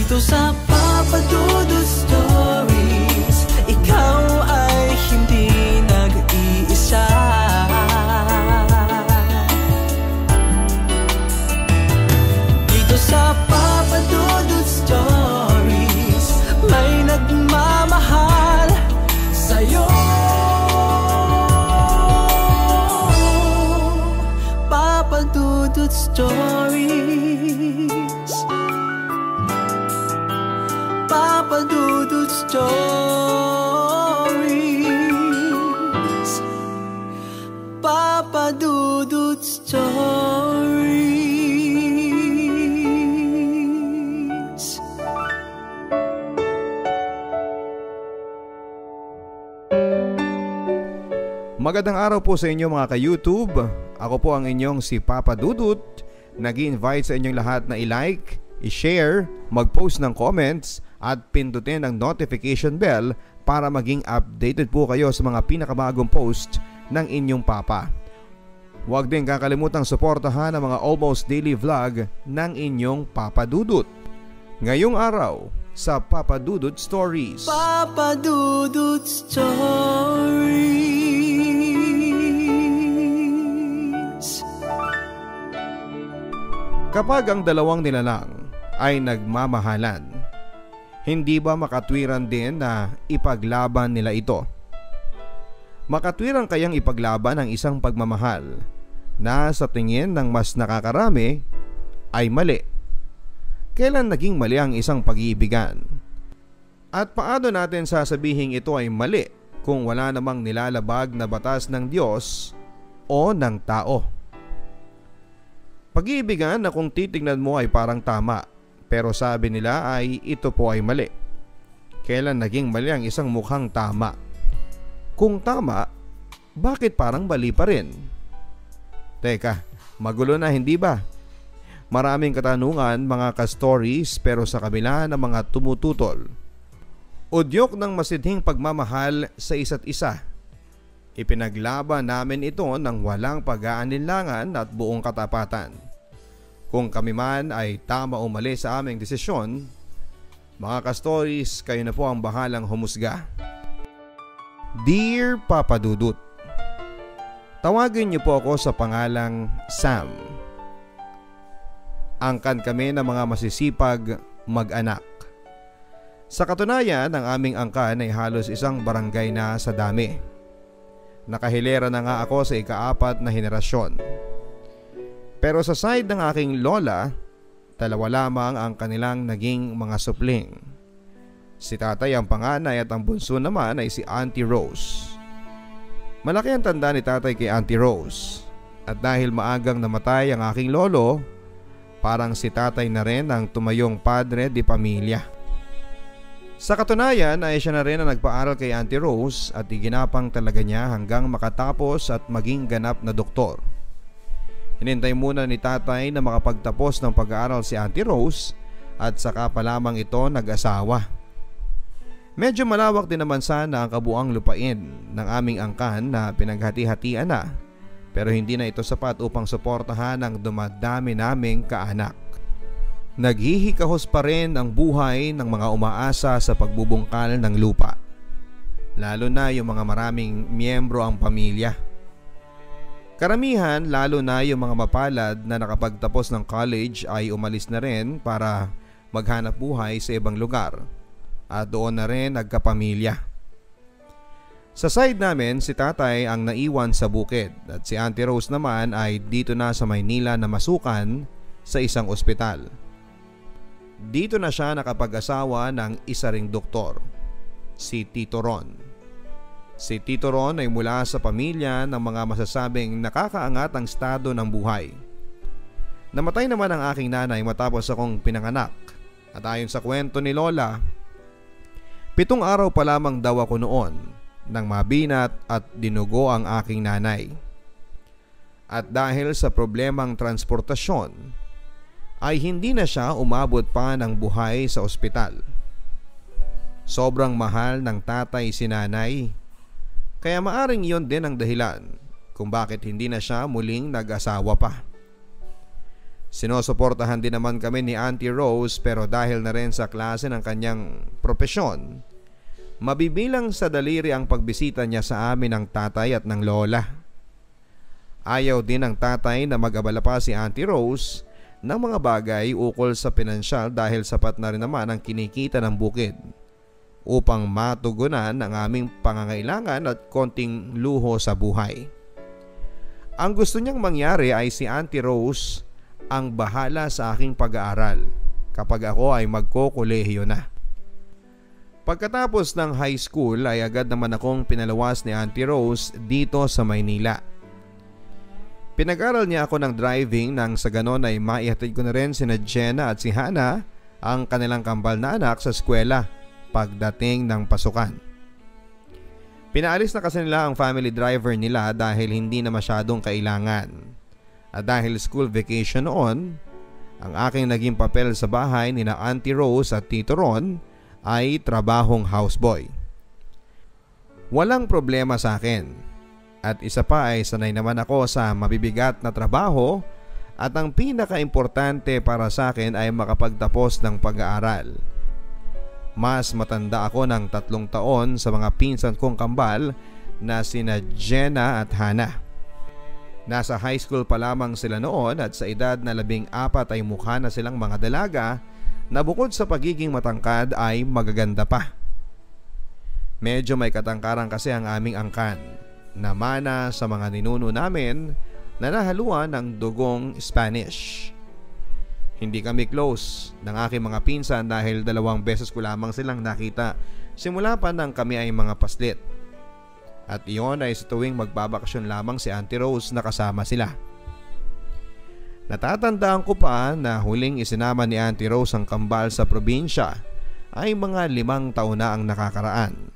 Dito sa Papa Dudut Stories, ikaw ay hindi nag-iisa. Dito sa Papa Dudut Stories, may nagmamahal sa'yo. Papa Dudut Stories, Papa Dudut Stories, Papa Dudut Stories. Magandang araw po sa inyo mga ka-YouTube. Ako po ang inyong si Papa Dudut. Nag-i-invite sa inyong lahat na i-like, i-share, mag-post ng comments at pindutin ang notification bell para maging updated po kayo sa mga pinakabagong post ng inyong Papa. Huwag din kakalimutang suportahan ang mga almost daily vlog ng inyong Papa Dudut. Ngayong araw sa Papa Dudut Stories. Papa Dudut Stories. Kapag ang dalawang nilalang ay nagmamahalan, hindi ba makatwiran din na ipaglaban nila ito? Makatwiran kayang ipaglaban ang isang pagmamahal na sa tingin ng mas nakakarami ay mali? Kailan naging mali ang isang pag-iibigan? At paano natin sasabihin ito ay mali kung wala namang nilalabag na batas ng Diyos o ng tao? Pag-iibigan na kung titignan mo ay parang tama, pero sabi nila ay ito po ay mali. Kailan naging mali ang isang mukhang tama? Kung tama, bakit parang mali pa rin? Teka, magulo na hindi ba? Maraming katanungan mga ka-stories, pero sa kabila ng mga tumututol, udyok ng masidhing pagmamahal sa isa't isa, ipinaglaban namin ito ng walang pag-aalinlangan at buong katapatan. Kung kami man ay tama o mali sa aming desisyon, mga ka-stories, kayo na po ang bahalang humusga. Dear Papa Dudut, tawagin niyo po ako sa pangalang Sam. Angkan kami ng mga masisipag mag-anak. Sa katunayan, ang aming angkan ay halos isang barangay na sa dami. Nakahilera na nga ako sa ika-4 na henerasyon. Pero sa side ng aking lola, dalawa lamang ang kanilang naging mga supling. Si tatay ang panganay at ang bunso naman ay si Auntie Rose. Malaki ang tanda ni tatay kay Auntie Rose, at dahil maagang namatay ang aking lolo, parang si tatay na rin ang tumayong padre di pamilya. Sa katunayan ay siya na rin ang nagpaaral kay Auntie Rose at iginapang talaga niya hanggang makatapos at maging ganap na doktor. Hinintay muna ni tatay na makapagtapos ng pag-aaral si Auntie Rose at saka pa lamang ito nag-asawa. Medyo malawak din naman sana ang kabuang lupain ng aming angkan na pinaghati-hatian na, pero hindi na ito sapat upang suportahan ang dumadami naming kaanak. Naghihikahos pa rin ang buhay ng mga umaasa sa pagbubungkal ng lupa, lalo na yung mga maraming miyembro ang pamilya. Karamihan, lalo na yung mga mapalad na nakapagtapos ng college, ay umalis na rin para maghanap buhay sa ibang lugar at doon na rin nagkapamilya. Sa side namin, si tatay ang naiwan sa bukid at si Auntie Rose naman ay dito na sa Maynila na masukan sa isang ospital. Dito na siya nakapag-asawa ng isa ring doktor, si Tito Ron. Si Tito Ron ay mula sa pamilya ng mga masasabing nakakaangat ang estado ng buhay. Namatay naman ang aking nanay matapos akong pinanganak, at ayon sa kwento ni Lola, 7 araw pa lamang daw ako noon nang mabinat at dinugo ang aking nanay. At dahil sa problemang transportasyon, ay hindi na siya umabot pa ng buhay sa ospital. Sobrang mahal ng tatay si nanay, kaya maaring iyon din ang dahilan kung bakit hindi na siya muling nag-asawa pa. Sinusuportahan din naman kami ni Auntie Rose, pero dahil na rin sa klase ng kanyang propesyon, mabibilang sa daliri ang pagbisita niya sa amin ng tatay at ng lola. Ayaw din ng tatay na mag-abala pa si Auntie Rose ng mga bagay ukol sa pinansyal dahil sapat na rin naman ang kinikita ng bukid upang matugunan ang aming pangangailangan at konting luho sa buhay. Ang gusto niyang mangyari ay si Auntie Rose ang bahala sa aking pag-aaral kapag ako ay magkokolehiyo na. Pagkatapos ng high school ay agad naman akong pinalawas ni Auntie Rose dito sa Maynila. Pinag-aral niya ako ng driving nang sa ganon ay maihatid ko na rin sina Jenna at si Hana, ang kanilang kambal na anak, sa eskwela pagdating ng pasukan. Pinaalis na kasi nila ang family driver nila dahil hindi na masyadong kailangan. At dahil school vacation noon, ang aking naging papel sa bahay ni na Auntie Rose at Tito Ron ay trabahong houseboy. Walang problema sa akin. At isa pa ay sanay naman ako sa mabibigat na trabaho at ang pinaka-importante para sa akin ay makapagtapos ng pag-aaral. Mas matanda ako ng 3 taon sa mga pinsan kong kambal na sina Jenna at Hana. Nasa high school pa lamang sila noon at sa edad na 14 ay mukha na silang mga dalaga na bukod sa pagiging matangkad ay magaganda pa. Medyo may katangkaran kasi ang aming angkan, na mana sa mga ninuno namin na nahaluan ng dugong Spanish. Hindi kami close ng aking mga pinsan dahil 2 beses ko lamang silang nakita simula pa nang kami ay mga paslit. At iyon ay sa tuwing magbabakasyon lamang si Auntie Rose na kasama sila. Natatandaan ko pa na huling isinama ni Auntie Rose ang kambal sa probinsya ay mga 5 taon na ang nakakaraan.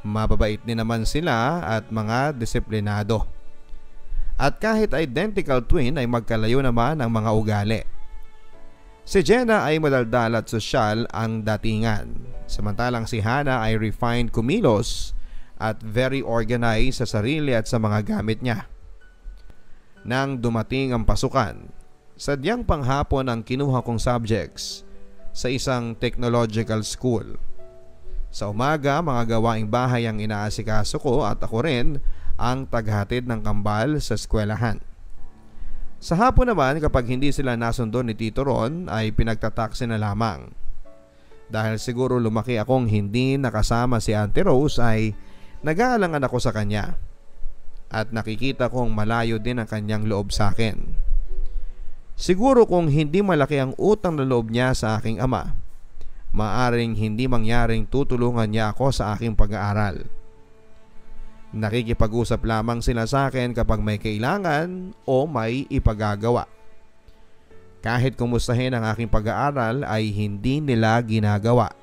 Mababait din naman sila at mga disiplinado. At kahit identical twin ay magkalayo naman ang mga ugali. Si Jenna ay madaldal at sosyal ang datingan, samantalang si Hana ay refined kumilos at very organized sa sarili at sa mga gamit niya. Nang dumating ang pasukan, sadyang panghapon ang kinuha kong subjects sa isang technological school. Sa umaga, mga gawaing bahay ang inaasikaso ko at ako rin ang taghatid ng kambal sa eskwelahan. Sa hapon naman, kapag hindi sila nasundo ni Tito Ron ay pinagtataksi na lamang. Dahil siguro lumaki akong hindi nakasama si Auntie Rose ay nag-aalangan ako sa kanya. At nakikita kong malayo din ang kanyang loob sa akin. Siguro kung hindi malaki ang utang na loob niya sa aking ama, maaring hindi mangyaring tutulungan niya ako sa aking pag-aaral. Nakikipag-usap lamang sila sa akin kapag may kailangan o may ipagagawa. Kahit kumustahin ang aking pag-aaral ay hindi nila ginagawa.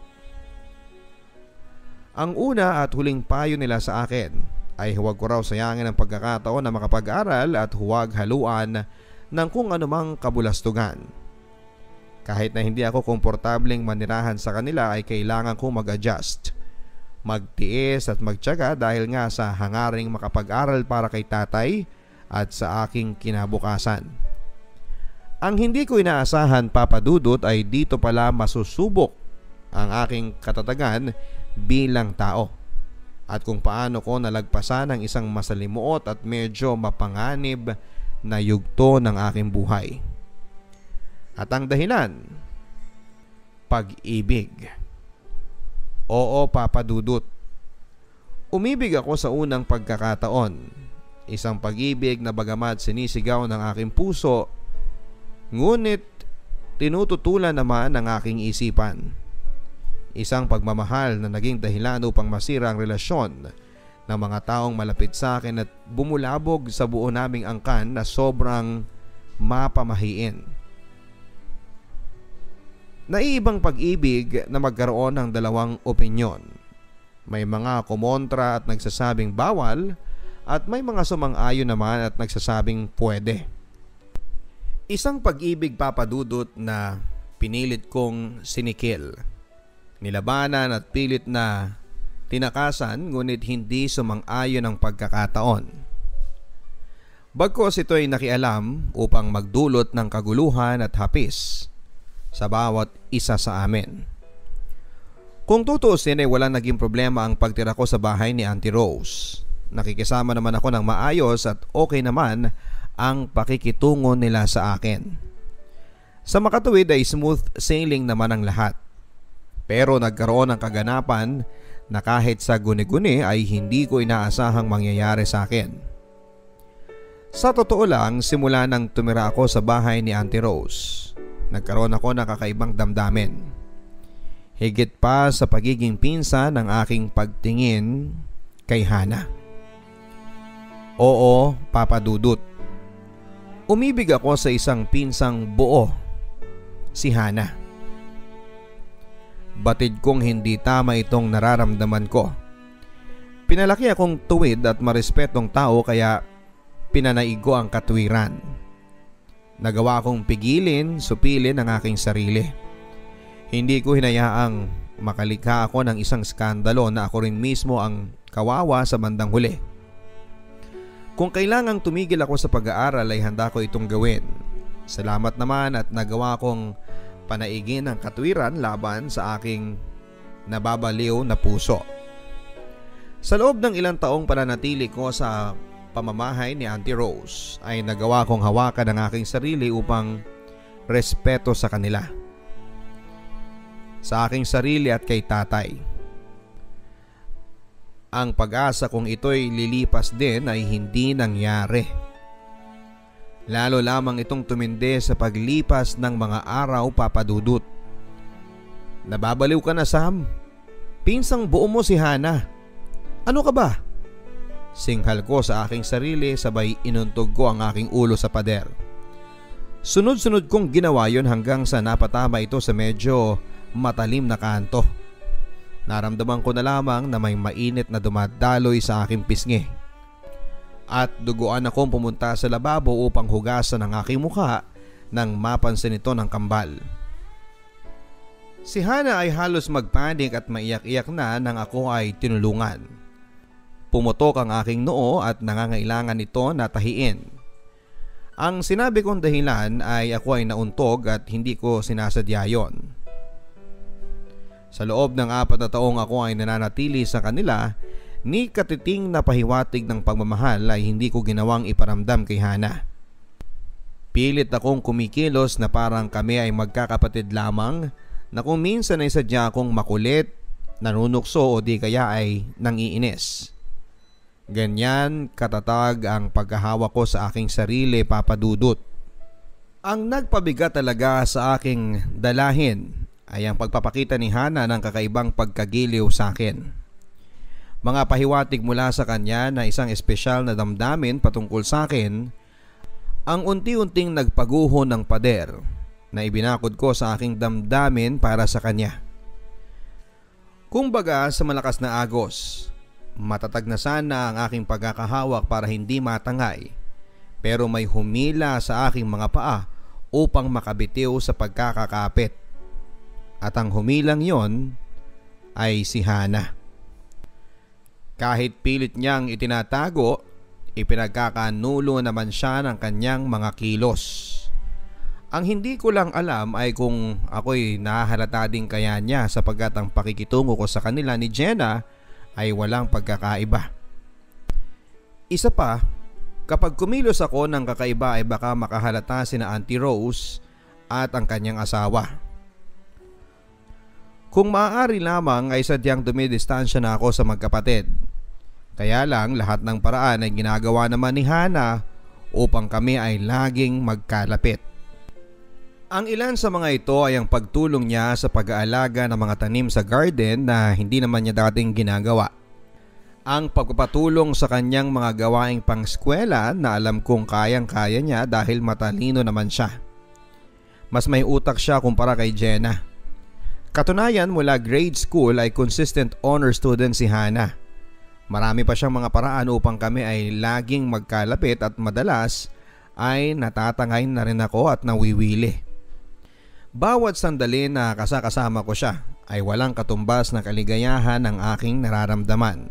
Ang una at huling payo nila sa akin ay huwag ko raw sayangin ang pagkakataon na makapag-aral at huwag haluan ng kung anumang kabulastugan. Kahit na hindi ako komportableng manirahan sa kanila ay kailangan kong mag-adjust, magtiis at magtiyaga dahil nga sa hangaring makapag-aral para kay tatay at sa aking kinabukasan. Ang hindi ko inaasahan, Papa Dudut, ay dito pala masusubok ang aking katatagan bilang tao at kung paano ko nalagpasan ang isang masalimuot at medyo mapanganib na yugto ng aking buhay. At ang dahilan, pag-ibig. Oo, Papa Dudut. Umibig ako sa unang pagkakataon. Isang pag-ibig na bagamat sinisigaw ng aking puso, ngunit tinututulan naman ng aking isipan. Isang pagmamahal na naging dahilan upang masira ang relasyon ng mga taong malapit sa akin at bumulabog sa buo naming angkan na sobrang mapamahiin. Naiibang pag-ibig na magkaroon ng 2 opinyon. May mga kumontra at nagsasabing bawal at may mga sumang-ayon naman at nagsasabing pwede. Isang pag-ibig, Papa Dudut, na pinilit kong sinikil. Nilabanan at pilit na tinakasan ngunit hindi sumang-ayon ang pagkakataon. Bagkos ito ay nakialam upang magdulot ng kaguluhan at hapis sa bawat isa sa amin. Kung tutuusin ay walang naging problema ang pagtira ko sa bahay ni Auntie Rose. Nakikisama naman ako ng maayos at okay naman ang pakikitungo nila sa akin. Sa makatuwid ay smooth sailing naman ang lahat. Pero nagkaroon ng kaganapan na kahit sa guni-guni ay hindi ko inaasahang mangyayari sa akin. Sa totoo lang, simula nang tumira ako sa bahay ni Auntie Rose, nagkaroon ako ng kakaibang damdamin. Higit pa sa pagiging pinsan ng aking pagtingin kay Hana. Oo, Papa Dudut. Umibig ako sa isang pinsang buo, si Hana. Batid kong hindi tama itong nararamdaman ko. Pinalaki akong tuwid at marespetong tao kaya pinanaig ko ang katwiran. Nagawa kong pigilin, supilin ang aking sarili. Hindi ko hinayaang makalikha ako ng isang skandalo na ako rin mismo ang kawawa sa bandang huli. Kung kailangang tumigil ako sa pag-aaral ay handa ko itong gawin. Salamat naman at nagawa kong panaigin ang katwiran laban sa aking nababaliw na puso. Sa loob ng ilang taong pananatili ko sa pamamahay ni Auntie Rose ay nagawa kong hawakan ang aking sarili upang respeto sa kanila. Sa aking sarili at kay tatay. Ang pag-asa kong ito'y lilipas din ay hindi nangyari. Lalo lamang itong tumindi sa paglipas ng mga araw, Papa Dudut. Nababaliw ka na, Sam. Pinsang buo mo si Hana. Ano ka ba? Singhal ko sa aking sarili sabay inuntog ko ang aking ulo sa pader. Sunod-sunod kong ginawa yon hanggang sa napatama ito sa medyo matalim na kanto. Naramdaman ko na lamang na may mainit na dumadaloy sa aking pisngi. At duguan akong pumunta sa lababo upang hugasan ang aking mukha nang mapansin ito ng kambal. Si Hana ay halos magpanik at maiyak-iyak na nang ako ay tinulungan. Pumutok ang aking noo at nangangailangan ito na tahiin. Ang sinabi kong dahilan ay ako ay nauntog at hindi ko sinasadya yon. Sa loob ng 4 na taong ako ay nananatili sa kanila, ni katiting na pahiwatig ng pagmamahal ay hindi ko ginawang iparamdam kay Hana. Pilit akong kumikilos na parang kami ay magkakapatid lamang na kung minsan ay sadya akong makulit, nanunukso o di kaya ay nangiinis. Ganyan katatag ang paghahawa ko sa aking sarili, Papa Dudut. Ang nagpabigat talaga sa aking dalahin ay ang pagpapakita ni Hana ng kakaibang pagkagiliw sa akin. Mga pahiwatig mula sa kanya na isang espesyal na damdamin patungkol sa akin ang unti-unting nagpaguho ng pader na ibinakod ko sa aking damdamin para sa kanya. Kumbaga sa malakas na agos, matatag na sana ang aking pagkakahawak para hindi matangay, pero may humila sa aking mga paa upang makabitiw sa pagkakakapit. At ang humilang yon ay si Hana. Kahit pilit niyang itinatago, ipinagkakanulo naman siya ng kanyang mga kilos. Ang hindi ko lang alam ay kung ako'y nahahalata din kaya niya sapagkat ang pakikitungo ko sa kanila ni Jenna ay walang pagkakaiba. Isa pa, kapag kumilos ako ng kakaiba ay baka makahalata sina Auntie Rose at ang kanyang asawa. Kung maaari lamang ay sadyang dumidistansya na ako sa magkapatid. Kaya lang lahat ng paraan ay ginagawa naman ni Hana upang kami ay laging magkalapit. Ang ilan sa mga ito ay ang pagtulong niya sa pag-aalaga ng mga tanim sa garden na hindi naman niya dating ginagawa. Ang pagpapatulong sa kanyang mga gawaing pang-eskwela na alam kong kayang-kaya niya dahil matalino naman siya. Mas may utak siya kumpara kay Jenna. Katunayan mula grade school ay consistent honor student si Hana. Marami pa siyang mga paraan upang kami ay laging magkalapit at madalas ay natatangay na rin ako at nawiwili. Bawat sandali na kasama ko siya ay walang katumbas na kaligayahan ang aking nararamdaman.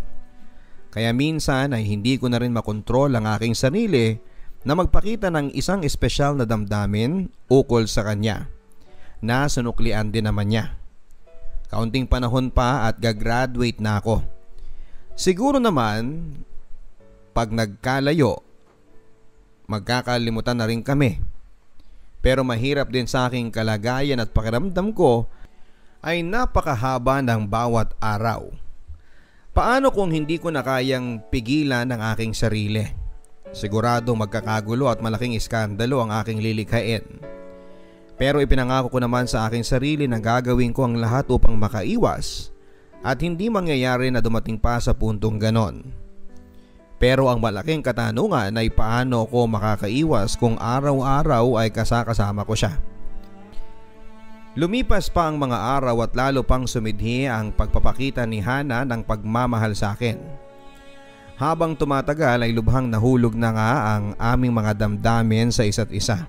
Kaya minsan ay hindi ko na rin makontrol ang aking sarili na magpakita ng isang espesyal na damdamin ukol sa kanya na sunuklian din naman niya. Kaunting panahon pa at gagraduate na ako. Siguro naman pag nagkalayo, magkakalimutan na rin kami. Pero mahirap din sa aking kalagayan at pakiramdam ko ay napakahaba ng bawat araw. Paano kung hindi ko na kayang pigilan ang aking sarili? Sigurado magkakagulo at malaking iskandalo ang aking lilikhain. Pero ipinangako ko naman sa aking sarili na gagawin ko ang lahat upang makaiwas at hindi mangyayari na dumating pa sa puntong ganon. Pero ang malaking katanungan ay paano ko makakaiwas kung araw-araw ay kasama ko siya. Lumipas pa ang mga araw at lalo pang sumidhi ang pagpapakita ni Hana ng pagmamahal sa akin. Habang tumatagal ay lubhang nahulog na nga ang aming mga damdamin sa isa't isa.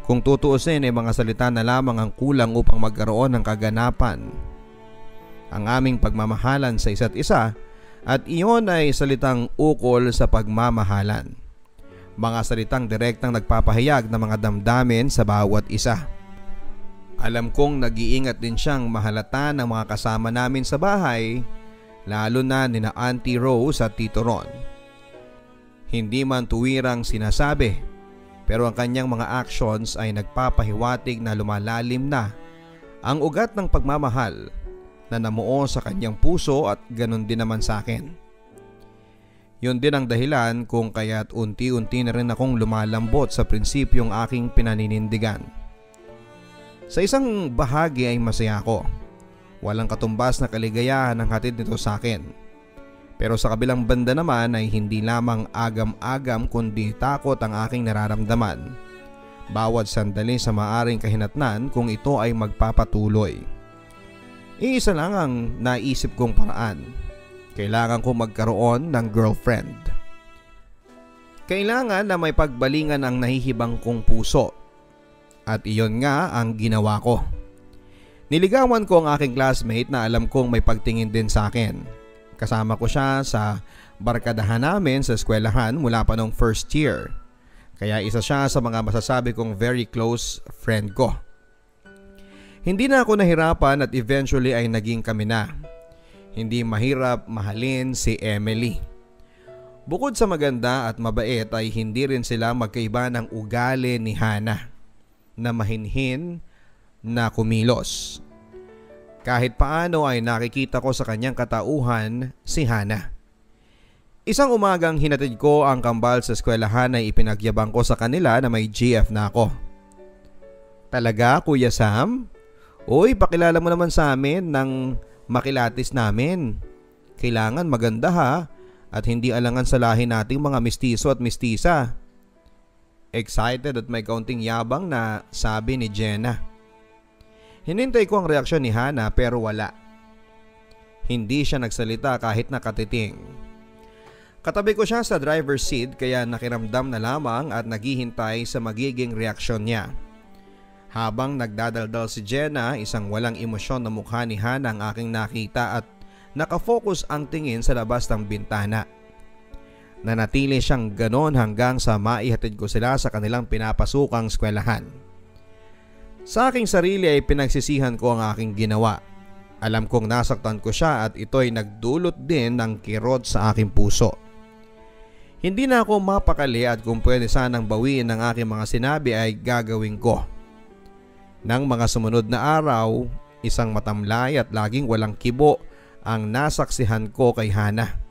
Kung tutuusin ay mga salita na lamang ang kulang upang magkaroon ng kaganapan ang aming pagmamahalan sa isa't isa, at iyon ay salitang ukol sa pagmamahalan. Mga salitang direktang nagpapahayag ng mga damdamin sa bawat isa. Alam kong nag-iingat din siyang mahalata ng mga kasama namin sa bahay, lalo na nina Auntie Rose at Tito Ron. Hindi man tuwirang sinasabi, pero ang kanyang mga actions ay nagpapahiwatig na lumalalim na ang ugat ng pagmamahal na namuo sa kanyang puso at ganun din naman sa akin. Yun din ang dahilan kung kaya't unti-unti na rin akong lumalambot sa prinsipyong aking pinaninindigan. Sa isang bahagi ay masaya ako. Walang katumbas na kaligayahan ang hatid nito sa akin. Pero sa kabilang banda naman ay hindi lamang agam-agam kundi takot ang aking nararamdaman bawat sandali sa maaring kahinatnan kung ito ay magpapatuloy. Iisa lang ang naisip kong paraan. Kailangan kong magkaroon ng girlfriend. Kailangan na may pagbalingan ang nahihibang kong puso. At iyon nga ang ginawa ko. Niligawan ko ang aking classmate na alam kong may pagtingin din sa akin. Kasama ko siya sa barkadahan namin sa eskwelahan mula pa noong first year. Kaya isa siya sa mga masasabi kong very close friend ko. Hindi na ako nahirapan at eventually ay naging kami na. Hindi mahirap mahalin si Emily. Bukod sa maganda at mabait ay hindi rin sila magkaiba ng ugali ni Hana na mahinhin na kumilos. Kahit paano ay nakikita ko sa kanyang katauhan si Hana. Isang umagang hinatid ko ang kambal sa eskwelahan ay ipinagyabang ko sa kanila na may GF na ako. Talaga, Kuya Sam? Uy, pakilala mo naman sa amin ng makilatis namin. Kailangan maganda ha at hindi alangan sa lahi nating mga mistiso at mistisa. Excited at may kaunting yabang na sabi ni Jenna. Hinintay ko ang reaksyon ni Hana pero wala. Hindi siya nagsalita kahit nakatiting. Katabi ko siya sa driver's seat kaya nakiramdam na lamang at naghihintay sa magiging reaksyon niya. Habang nagdadaldal si Jenna, isang walang emosyon na mukha ni Hana ang aking nakita at nakafocus ang tingin sa labas ng bintana. Nanatili siyang ganon hanggang sa maihatid ko sila sa kanilang pinapasukang eskwelahan. Sa aking sarili ay pinagsisihan ko ang aking ginawa. Alam kong nasaktan ko siya at ito'y nagdulot din ng kirot sa aking puso. Hindi na ako mapakali at kung pwede sanang bawiin ang aking mga sinabi ay gagawin ko. Nang mga sumunod na araw, isang matamlay at laging walang kibo ang nasaksihan ko kay Hana.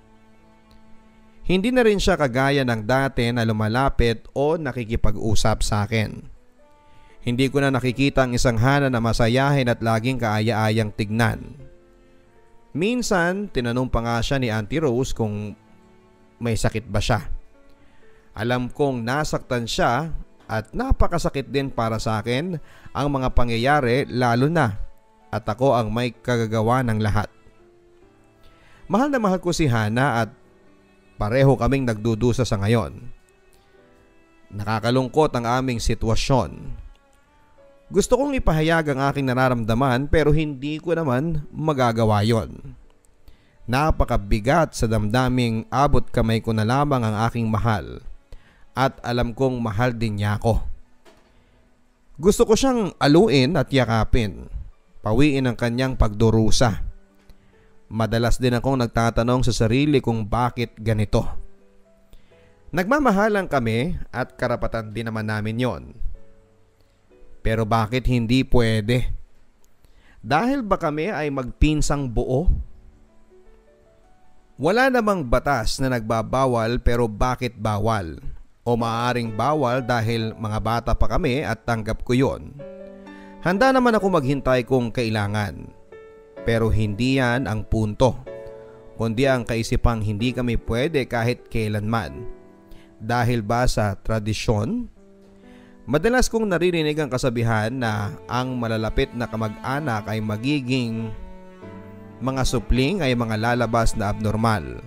Hindi na rin siya kagaya ng dati na lumalapit o nakikipag-usap sa akin. Hindi ko na nakikita ang isang Hana na masayahin at laging kaaya-ayang tignan. Minsan, tinanong pa nga siya ni Auntie Rose kung may sakit ba siya. Alam kong nasaktan siya at napakasakit din para sa akin ang mga pangyayari lalo na at ako ang may kagagawa ng lahat. Mahal na mahal ko si Hana at pareho kaming nagdudusa sa ngayon. Nakakalungkot ang aming sitwasyon. Gusto kong ipahayag ang aking nararamdaman pero hindi ko naman magagawa yon. Napakabigat sa damdaming abot kamay ko na lamang ang aking mahal at alam kong mahal din niya ako. Gusto ko siyang aluin at yakapin, pawiin ang kanyang pagdurusa. Madalas din akong nagtatanong sa sarili kung bakit ganito. Nagmamahalan kami at karapatan din naman namin yon. Pero bakit hindi pwede? Dahil ba kami ay magpinsang buo? Wala namang batas na nagbabawal pero bakit bawal? O maaaring bawal dahil mga bata pa kami at tanggap ko yon. Handa naman ako maghintay kung kailangan. Pero hindi yan ang punto. Kundi ang kaisipang hindi kami pwede kahit kailanman. Dahil ba sa tradisyon? Madalas kong naririnig ang kasabihan na ang malalapit na kamag-anak ay magiging mga supling ay mga lalabas na abnormal.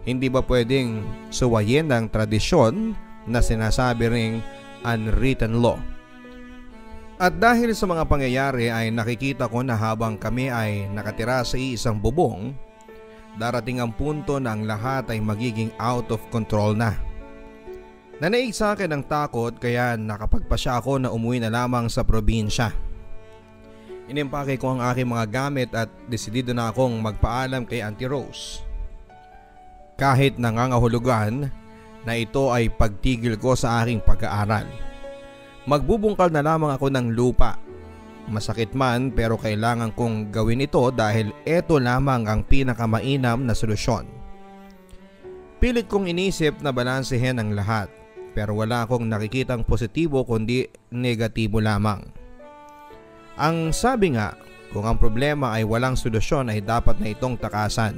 Hindi ba pwedeng suwayin ang tradisyon na sinasabi ring unwritten law? At dahil sa mga pangyayari ay nakikita ko na habang kami ay nakatira sa isang bubong, darating ang punto na ang lahat ay magiging out of control na. Nanaig sa akin ang takot kaya nakapagpasya ako na umuwi na lamang sa probinsya. Inimpake ko ang aking mga gamit at desidido na akong magpaalam kay Auntie Rose. Kahit nangangahulugan na ito ay pagtigil ko sa aking pag-aaral. Magbubungkal na lamang ako ng lupa. Masakit man pero kailangan kong gawin ito dahil ito lamang ang pinakamainam na solusyon. Pilit kong inisip na balansehin ang lahat. Pero wala akong nakikitang positibo kundi negatibo lamang. Ang sabi nga, kung ang problema ay walang solusyon ay dapat na itong takasan.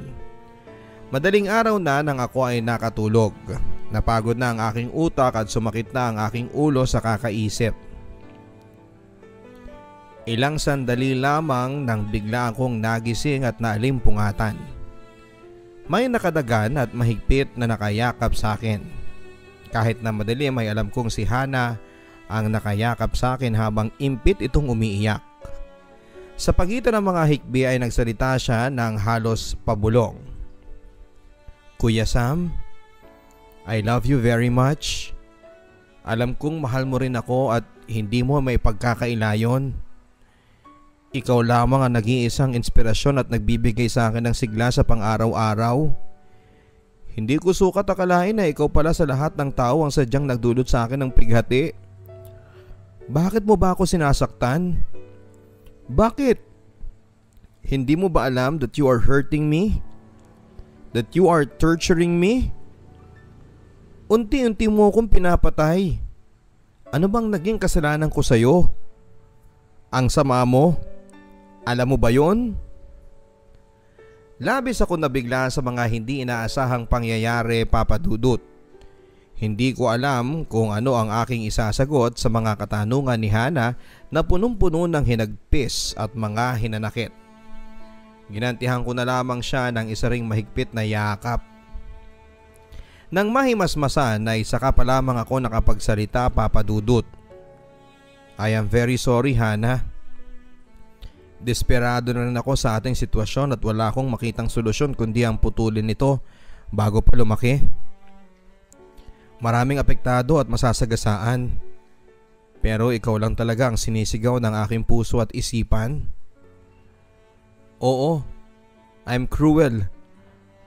Madaling araw na nang ako ay nakatulog. Napagod na ang aking utak at sumakit na ang aking ulo sa kakaisip. Ilang sandali lamang nang bigla akong nagising at naalimpungatan. May nakadagan at mahigpit na nakayakap sa akin. Kahit na madalim ay alam kong si Hana ang nakayakap sa akin habang impit itong umiiyak. Sa pagitan ng mga hikbi ay nagsalita siya ng halos pabulong. Kuya Sam, I love you very much. Alam kong mahal mo rin ako at hindi mo may pagkakailayon. Ikaw lamang ang nag-iisang inspirasyon at nagbibigay sa akin ng sigla sa pang-araw-araw. Hindi ko sukat akalain na ikaw pala sa lahat ng tao ang sadyang nagdulot sa akin ng pighati. Bakit mo ba ako sinasaktan? Bakit? Hindi mo ba alam that you are hurting me? That you are torturing me? Unti-unti mo akong pinapatay. Ano bang naging kasalanan ko sa'yo? Ang sama mo? Alam mo ba yon? Labis ako nabigla sa mga hindi inaasahang pangyayari, Papa Dudut. Hindi ko alam kung ano ang aking isasagot sa mga katanungan ni Hana na punong-puno ng hinagpis at mga hinanakit. Ginantihan ko na lamang siya ng isa ring mahigpit na yakap. Nang mahimasmasan ay saka pa lamang ako nakapagsalita, Papa Dudut. I am very sorry, Hana. Desperado na rin ako sa ating sitwasyon at wala akong makitang solusyon kundi ang putulin nito bago pa lumaki. Maraming apektado at masasagasaan. Pero ikaw lang talaga ang sinisigaw ng aking puso at isipan. Oo, I'm cruel.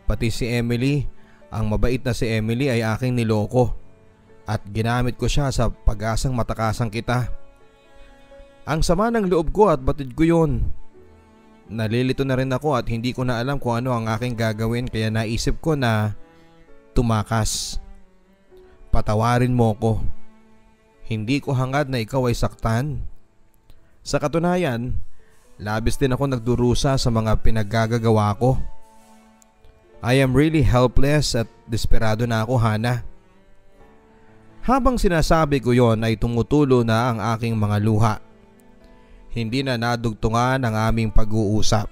Pati si Emily, ang mabait na si Emily ay aking niloko at ginamit ko siya sa pag-asang matakasan kita. Ang sama ng loob ko at batid ko yun. Nalilito na rin ako at hindi ko na alam kung ano ang aking gagawin kaya naisip ko na tumakas. Patawarin mo ko. Hindi ko hangad na ikaw ay saktan. Sa katunayan, labis din ako nagdurusa sa mga pinaggagawa ko. I am really helpless at desperado na ako, Hana. Habang sinasabi ko yon ay tumutulo na ang aking mga luha. Hindi na nadugtungan ang aming pag-uusap.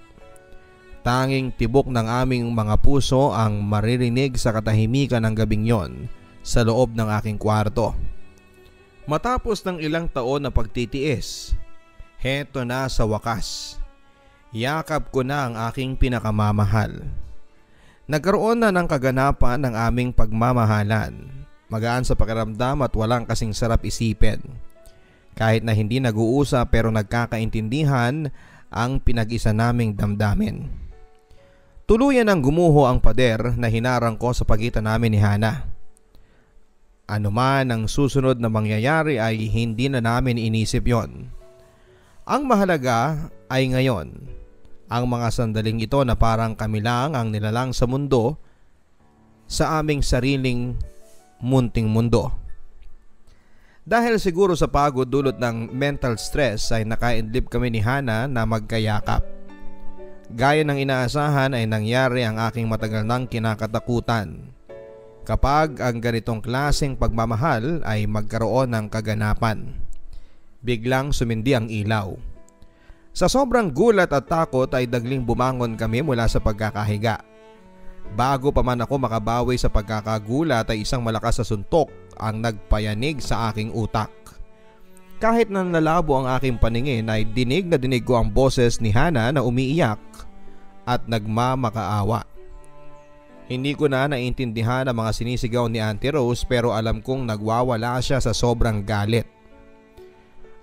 Tanging tibok ng aming mga puso ang maririnig sa katahimikan ng gabing yon sa loob ng aking kwarto. Matapos ng ilang taon na pagtitiis, heto na sa wakas. Yakap ko na ang aking pinakamamahal. Nagkaroon na ng kaganapan ng aming pagmamahalan. Magaan sa pakiramdam at walang kasing sarap isipin. Kahit na hindi nag-uusap pero nagkakaintindihan ang pinag-isa naming damdamin. Tuluyan ang gumuho ang pader na hinarang ko sa pagitan namin ni Hana. Ano man ang susunod na mangyayari ay hindi na namin inisip yon. Ang mahalaga ay ngayon, ang mga sandaling ito na parang kami lang ang nilalang sa mundo, sa aming sariling munting mundo. Dahil siguro sa pagod dulot ng mental stress ay nakaidlip kami ni Hana na magkayakap. Gaya ng inaasahan ay nangyari ang aking matagal nang kinakatakutan. Kapag ang ganitong klaseng pagmamahal ay magkaroon ng kaganapan. Biglang sumindi ang ilaw. Sa sobrang gulat at takot ay dagling bumangon kami mula sa pagkakahiga. Bago pa man ako makabawi sa pagkakagulat ay isang malakas na suntok ang nagpayanig sa aking utak. Kahit na nalabo ang aking paningin ay dinig na dinig ko ang boses ni Hana na umiiyak at nagmamakaawa. Hindi ko na naiintindihan ang mga sinisigaw ni Auntie Rose pero alam kong nagwawala siya sa sobrang galit.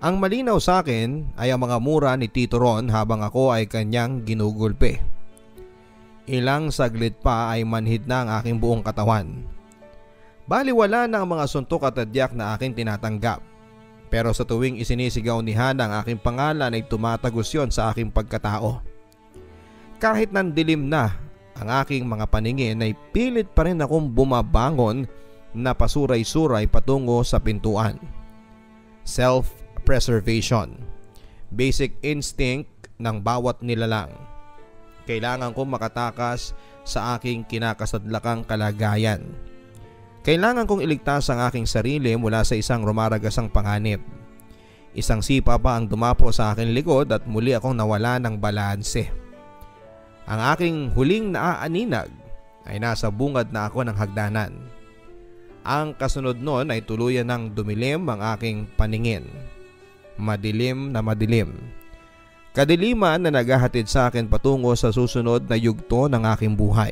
Ang malinaw sa akin ay ang mga mura ni Tito Ron habang ako ay kanyang ginugulpe. Ilang saglit pa ay manhid na ang aking buong katawan. Baliwala na ang mga suntok at tadyak na aking tinatanggap. Pero sa tuwing isinisigaw ni Hana ang aking pangalan ay tumatagos yon sa aking pagkatao. Kahit nandilim na ang aking mga paningin ay pilit pa rin akong bumabangon na pasuray-suray patungo sa pintuan. Self-preservation. Basic instinct ng bawat nilalang. Kailangan kong makatakas sa aking kinakasadlakang kalagayan. Kailangan kong iligtas ang aking sarili mula sa isang rumaragasang panganib. Isang sipa pa ang dumapo sa aking likod at muli akong nawala ng balanse. Ang aking huling naaaninag ay nasa bungad na ako ng hagdanan. Ang kasunod nun ay tuluyan ng dumilim ang aking paningin. Madilim na madilim. Kadiliman na naghahatid sa akin patungo sa susunod na yugto ng aking buhay.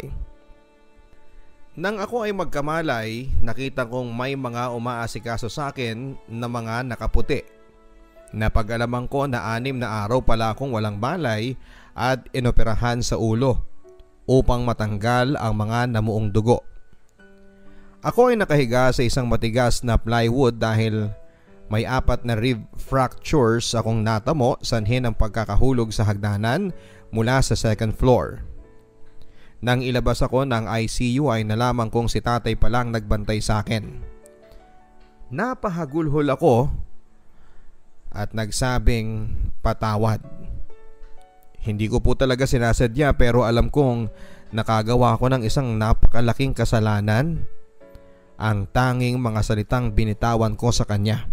Nang ako ay magkamalay, nakita kong may mga umaasikaso sa akin na mga nakaputi. Napag-alaman ko na 6 na araw pala akong walang balay at inoperahan sa ulo upang matanggal ang mga namuong dugo. Ako ay nakahiga sa isang matigas na plywood dahil may 4 na rib fractures akong natamo sanhin ng pagkakahulog sa hagdanan mula sa 2nd floor. Nang ilabas ako ng ICU ay nalaman kong si tatay palang nagbantay sa akin. Napahagulhol ako at nagsabing patawad. Hindi ko po talaga sinasadya pero alam kong nakagawa ko ng isang napakalaking kasalanan. Ang tanging mga salitang binitawan ko sa kanya.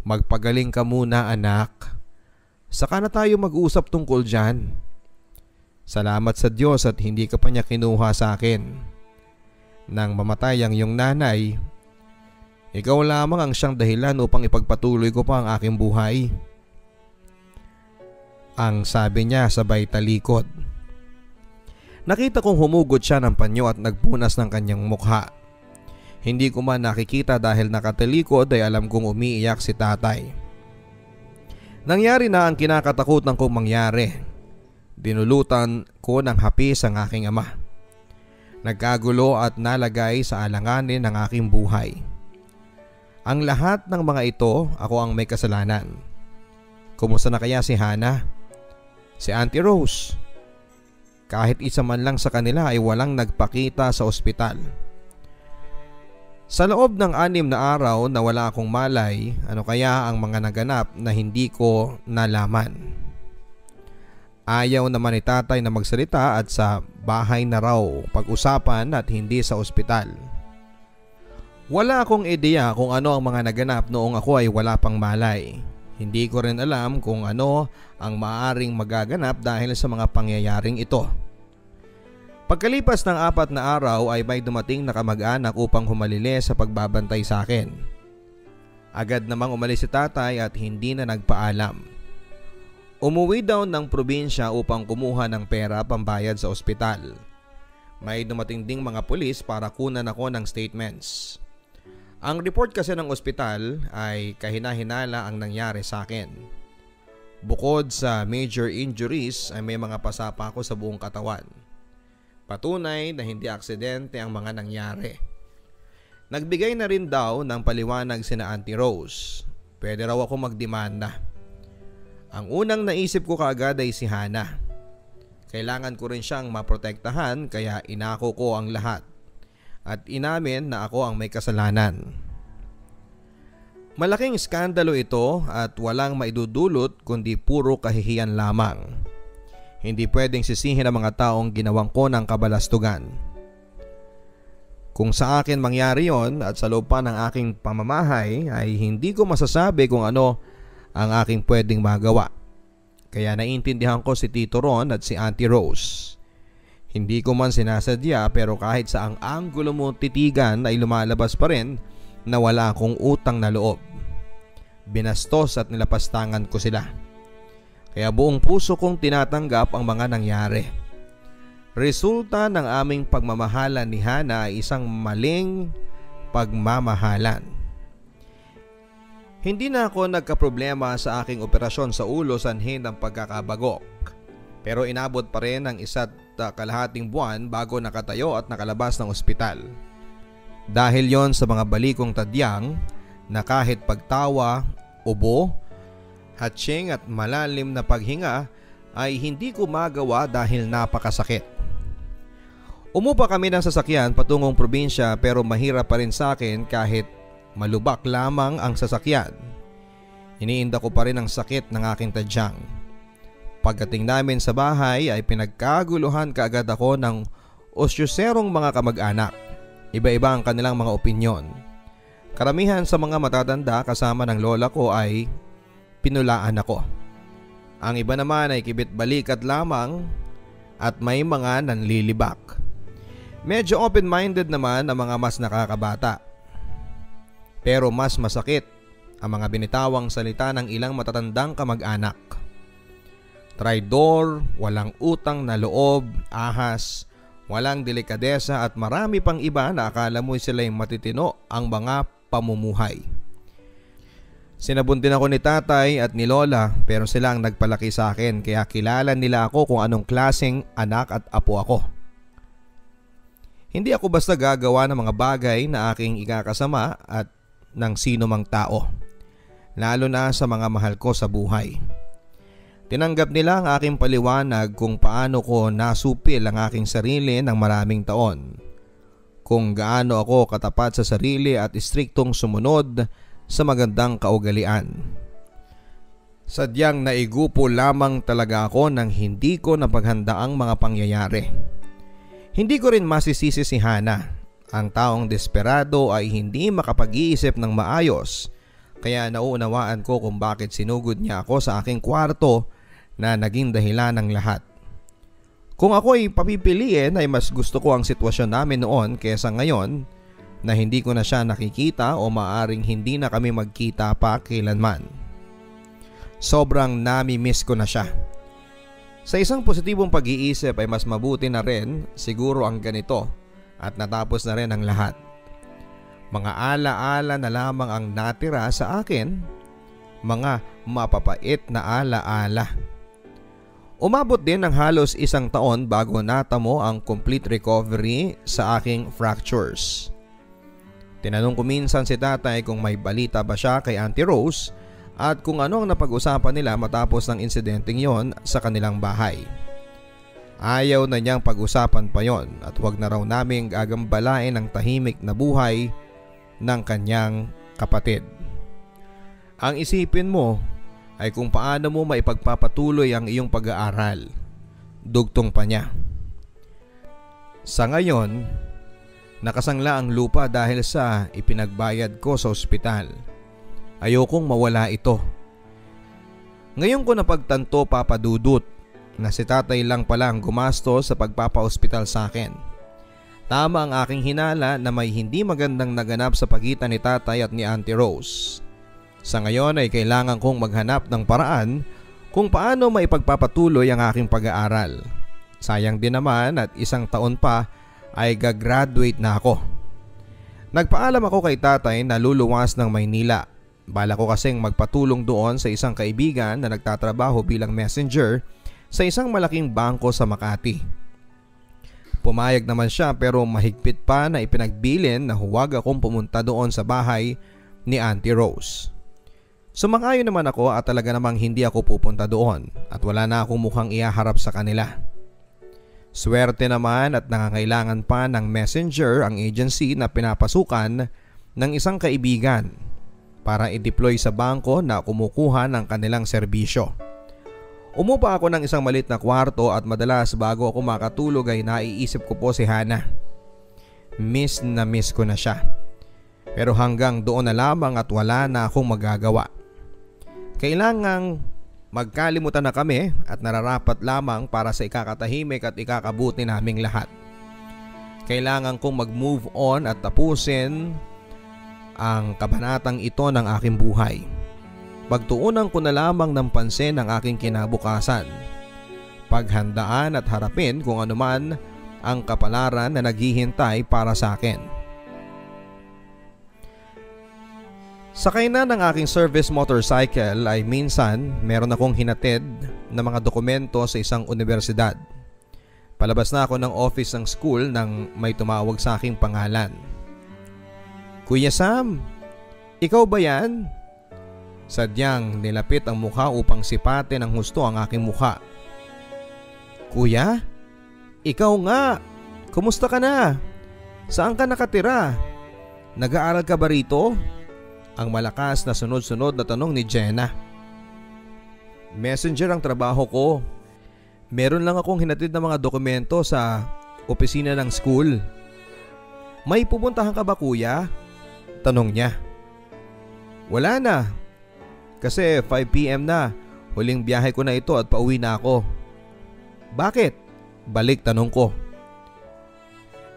Magpagaling ka muna anak. Saka na tayo mag-usap tungkol dyan. Salamat sa Diyos at hindi ka pa niya kinuha sa akin. Nang mamatay ang iyong nanay, ikaw lamang ang siyang dahilan upang ipagpatuloy ko pa ang aking buhay. Ang sabi niya sabay talikod. Nakita kong humugot siya ng panyo at nagpunas ng kanyang mukha. Hindi ko man nakikita dahil nakatalikod ay alam kong umiiyak si tatay. Nangyari na ang kinakatakutan kong mangyari. Dinulutan ko ng hapis ang aking ama. Nagkagulo at nalagay sa alanganin ng aking buhay. Ang lahat ng mga ito, ako ang may kasalanan. Kumusta na kaya si Hana? Si Auntie Rose? Kahit isa man lang sa kanila ay walang nagpakita sa ospital. Sa loob ng 6 na araw na wala akong malay, ano kaya ang mga naganap na hindi ko nalaman? Ayaw naman ni tatay na magsalita at sa bahay na raw pag-usapan at hindi sa ospital. Wala akong ideya kung ano ang mga naganap noong ako ay wala pang malay. Hindi ko rin alam kung ano ang maaaring magaganap dahil sa mga pangyayaring ito. Pagkalipas ng 4 na araw ay may dumating na kamag-anak upang humalili sa pagbabantay sa akin. Agad namang umalis si tatay at hindi na nagpaalam. Umuwi daw ng probinsya upang kumuha ng pera pambayad sa ospital. May dumating ding mga pulis para kunan ako ng statements. Ang report kasi ng ospital ay kahina-hinala ang nangyari sa akin. Bukod sa major injuries ay may mga pasapa ako sa buong katawan. Patunay na hindi aksidente ang mga nangyari. Nagbigay na rin daw ng paliwanag sina Auntie Rose. Pwede raw ako magdemanda. Ang unang naisip ko kaagad ay si Hana. Kailangan ko rin siyang maprotektahan kaya inako ko ang lahat. At inamin na ako ang may kasalanan. Malaking skandalo ito at walang maidudulot kundi puro kahihiyan lamang. Hindi pwedeng sisihin ang mga taong ginawang ko ng kabalastugan. Kung sa akin mangyari yon at sa loob pa ng aking pamamahay ay hindi ko masasabi kung ano ang aking pwedeng magawa. Kaya naiintindihan ko si Tito Ron at si Auntie Rose. Hindi ko man sinasadya pero kahit sa ang anggulo mo titigan ay lumalabas pa rin na wala akong utang na loob. Binastos at nilapastangan ko sila. Kaya buong puso kong tinatanggap ang mga nangyari. Resulta ng aming pagmamahalan ni Hana ay isang maling pagmamahalan. Hindi na ako nagkaproblema sa aking operasyon sa ulo sanhin ng pagkakabagok. Pero inabot pa rin ang 1.5 buwan bago nakatayo at nakalabas ng ospital. Dahil yon sa mga balikong tadyang na kahit pagtawa, ubo, hatching at malalim na paghinga ay hindi ko magawa dahil napakasakit. Umupa kami ng sasakyan patungong probinsya pero mahirap pa rin sa akin kahit malubak lamang ang sasakyan. Iniinda ko pa rin ang sakit ng aking tadyang. Pagdating namin sa bahay ay pinagkaguluhan kaagad ako ng osyoserong mga kamag-anak. Iba-iba ang kanilang mga opinyon. Karamihan sa mga matatanda kasama ng lola ko ay pinulaan ako. Ang iba naman ay kibit-balikat lamang at may mga nanlilibak. Medyo open-minded naman ang mga mas nakakabata. Pero mas masakit ang mga binitawang salita ng ilang matatandang kamag-anak. Traidor, walang utang na loob, ahas, walang delikadesa at marami pang iba na akala mo sila'y matitino ang mga pamumuhay. Sinabuntin ako ni tatay at ni lola pero sila ang nagpalaki sa akin kaya kilala nila ako kung anong klaseng anak at apo ako. Hindi ako basta gagawa ng mga bagay na aking ikakasama at ng sino mang tao, lalo na sa mga mahal ko sa buhay. Tinanggap nila ang aking paliwanag kung paano ko nasupil ang aking sarili ng maraming taon. Kung gaano ako katapat sa sarili at istriktong sumunod sa magandang kaugalian. Sadyang naigupo lamang talaga ako nang hindi ko napaghandaang mga pangyayari. Hindi ko rin masisisi si Hana. Ang taong desperado ay hindi makapag-iisip ng maayos. Kaya nauunawaan ko kung bakit sinugod niya ako sa aking kwarto na naging dahilan ng lahat. Kung ako ay papipiliin ay mas gusto ko ang sitwasyon namin noon kaysa ngayon na hindi ko na siya nakikita o maaring hindi na kami magkita pa kailanman. Sobrang nami-miss ko na siya. Sa isang positibong pag-iisip ay mas mabuti na rin siguro ang ganito at natapos na rin ang lahat. Mga ala-ala na lamang ang natira sa akin, mga mapapait na ala-ala. Umabot din ng halos 1 taon bago natamo ang complete recovery sa aking fractures. Tinanong ko minsan si tatay kung may balita ba siya kay Auntie Rose at kung ano ang napag-usapan nila matapos ng insidenteng yon sa kanilang bahay. Ayaw na niyang pag-usapan pa yon at wag na raw naming gagambalain ang tahimik na buhay ng kanyang kapatid. Ang isipin mo ay kung paano mo maipagpapatuloy ang iyong pag-aaral. Dugtong pa niya. Sa ngayon, nakasangla ang lupa dahil sa ipinagbayad ko sa ospital. Ayokong mawala ito. Ngayon ko napagtanto, Papa Dudut, na si tatay lang pala ang gumastos sa pagpapa-ospital sa akin. Tama ang aking hinala na may hindi magandang naganap sa pagitan ni tatay at ni Auntie Rose. Sa ngayon ay kailangan kong maghanap ng paraan kung paano maipagpapatuloy ang aking pag-aaral. Sayang din naman at 1 taon pa ay gagraduate na ako. Nagpaalam ako kay tatay na luluwas ng Maynila. Bala ko kasing magpatulong doon sa isang kaibigan na nagtatrabaho bilang messenger sa isang malaking bangko sa Makati. Pumayag naman siya pero mahigpit pa na ipinagbilin na huwag akong pumunta doon sa bahay ni Auntie Rose. Sumang-ayon naman ako at talaga namang hindi ako pupunta doon at wala na akong mukhang ihaharap sa kanila. Swerte naman at nangangailangan pa ng messenger ang agency na pinapasukan ng isang kaibigan para i-deploy sa bangko na kumukuha ng kanilang serbisyo. Umupa ako ng isang maliit na kwarto at madalas bago ako makatulog ay naiisip ko po si Hana. Miss na miss ko na siya. Pero hanggang doon na lamang at wala na akong magagawa. Kailangang magkalimutan na kami at nararapat lamang para sa ikakatahimik at ikakabuti naming lahat. Kailangan kong mag-move on at tapusin ang kabanatang ito ng aking buhay. Pagtuunan ko na lamang ng pansin ang aking kinabukasan. Paghandaan at harapin kung anuman ang kapalaran na naghihintay para sa akin. Sakay na ng aking service motorcycle ay minsan meron akong hinatid na mga dokumento sa isang universidad. Palabas na ako ng office ng school nang may tumawag sa aking pangalan. Kuya Sam, ikaw ba yan? Sadyang nilapit ang mukha upang sipatin ng husto ang aking mukha. Kuya? Ikaw nga! Kumusta ka na? Saan ka nakatira? Nag-aaral ka ba rito? Ang malakas na sunod-sunod na tanong ni Jenna. Messenger ang trabaho ko. Meron lang akong hinatid na mga dokumento sa opisina ng school. May pupuntahan ka ba kuya? Tanong niya. Wala na. Kasi 5 PM na. Huling biyahe ko na ito at pauwi na ako. Bakit? Balik tanong ko.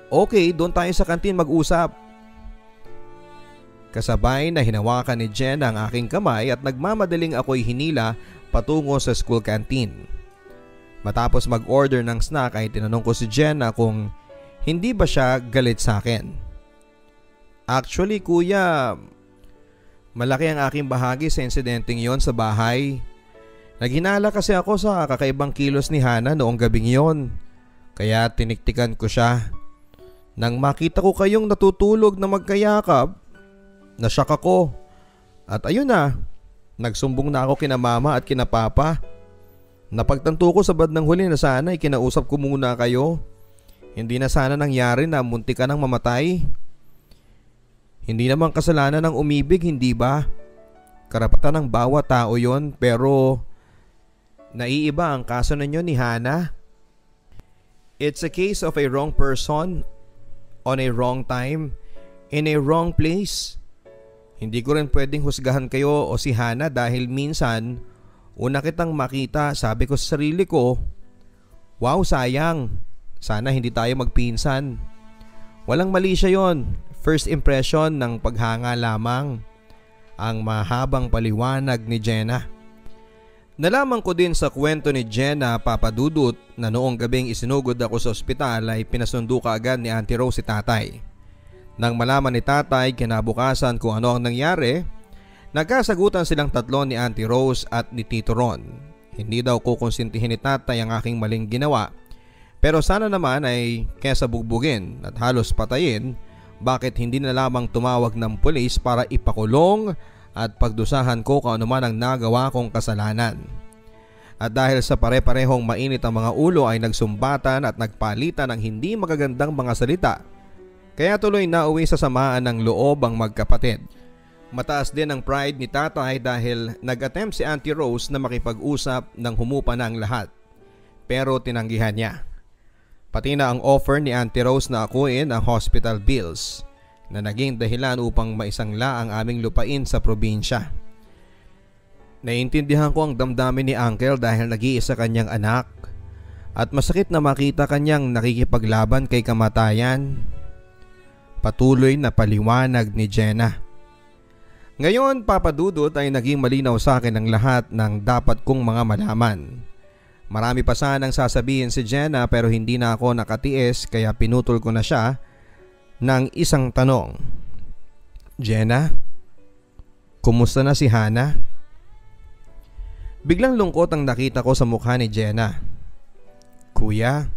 Okay, doon tayo sa kantin mag-usap. Kasabay na hinawakan ni Jen ang aking kamay at nagmamadaling ako'y hinila patungo sa school canteen. Matapos mag-order ng snack ay tinanong ko si Jenna kung hindi ba siya galit sa akin. Actually kuya, malaki ang aking bahagi sa insidenteng yon sa bahay. Naghinala kasi ako sa kakaibang kilos ni Hana noong gabing yon. Kaya tiniktikan ko siya. Nang makita ko kayong natutulog na magkayakap, nasyak ako. At ayun na, nagsumbong na ako kina mama at kina papa. Napagtanto ko sa bandang huli na sana kinausap ko muna kayo. Hindi na sana nangyari na muntik ka nang mamatay. Hindi naman kasalanan ng umibig, hindi ba? Karapatan ng bawat tao yon, pero naiiba ang kaso ninyo ni Hana. It's a case of a wrong person on a wrong time in a wrong place. Hindi ko rin pwedeng husgahan kayo o si Hana dahil minsan una kitang makita, sabi ko sa sarili ko, wow, sayang, sana hindi tayo magpinsan. Walang mali siya yon. First impression ng paghanga lamang. Ang mahabang paliwanag ni Jenna. Nalaman ko din sa kwento ni Jenna, Papa Dudut, na noong gabing isinugod ako sa ospital ay pinasundo kaagad ni Auntie Rose si tatay. Nang malaman ni tatay kinabukasan kung ano ang nangyari, nagkasagutan silang tatlo ni Auntie Rose at ni Tito Ron. Hindi daw kukonsintihin ni tatay ang aking maling ginawa, pero sana naman ay kesa bugbugin at halos patayin, bakit hindi na lamang tumawag ng pulis para ipakulong at pagdusahan ko kung ano man ang nagawa kong kasalanan. At dahil sa pare-parehong mainit ang mga ulo ay nagsumbatan at nagpalitan ng hindi magagandang mga salita. Kaya tuloy na uwi sa samaan ng loob ang magkapatid. Mataas din ang pride ni tatay dahil nag-attempt si Auntie Rose na makipag-usap nang humupa na ang lahat. Pero tinanggihan niya. Pati na ang offer ni Auntie Rose na akuin ang hospital bills na naging dahilan upang maisangla ang aming lupain sa probinsya. Naiintindihan ko ang damdamin ni Uncle dahil nag-iisa kanyang anak at masakit na makita kanyang nakikipaglaban kay kamatayan. Patuloy na paliwanag ni Jenna. Ngayon, Papa Dudut, ay naging malinaw sa akin ang lahat ng dapat kong mga malaman. Marami pa sanang sasabihin si Jenna pero hindi na ako nakatiis kaya pinutol ko na siya ng isang tanong. Jenna, kumusta na si Hana? Biglang lungkot ang nakita ko sa mukha ni Jenna. Kuya,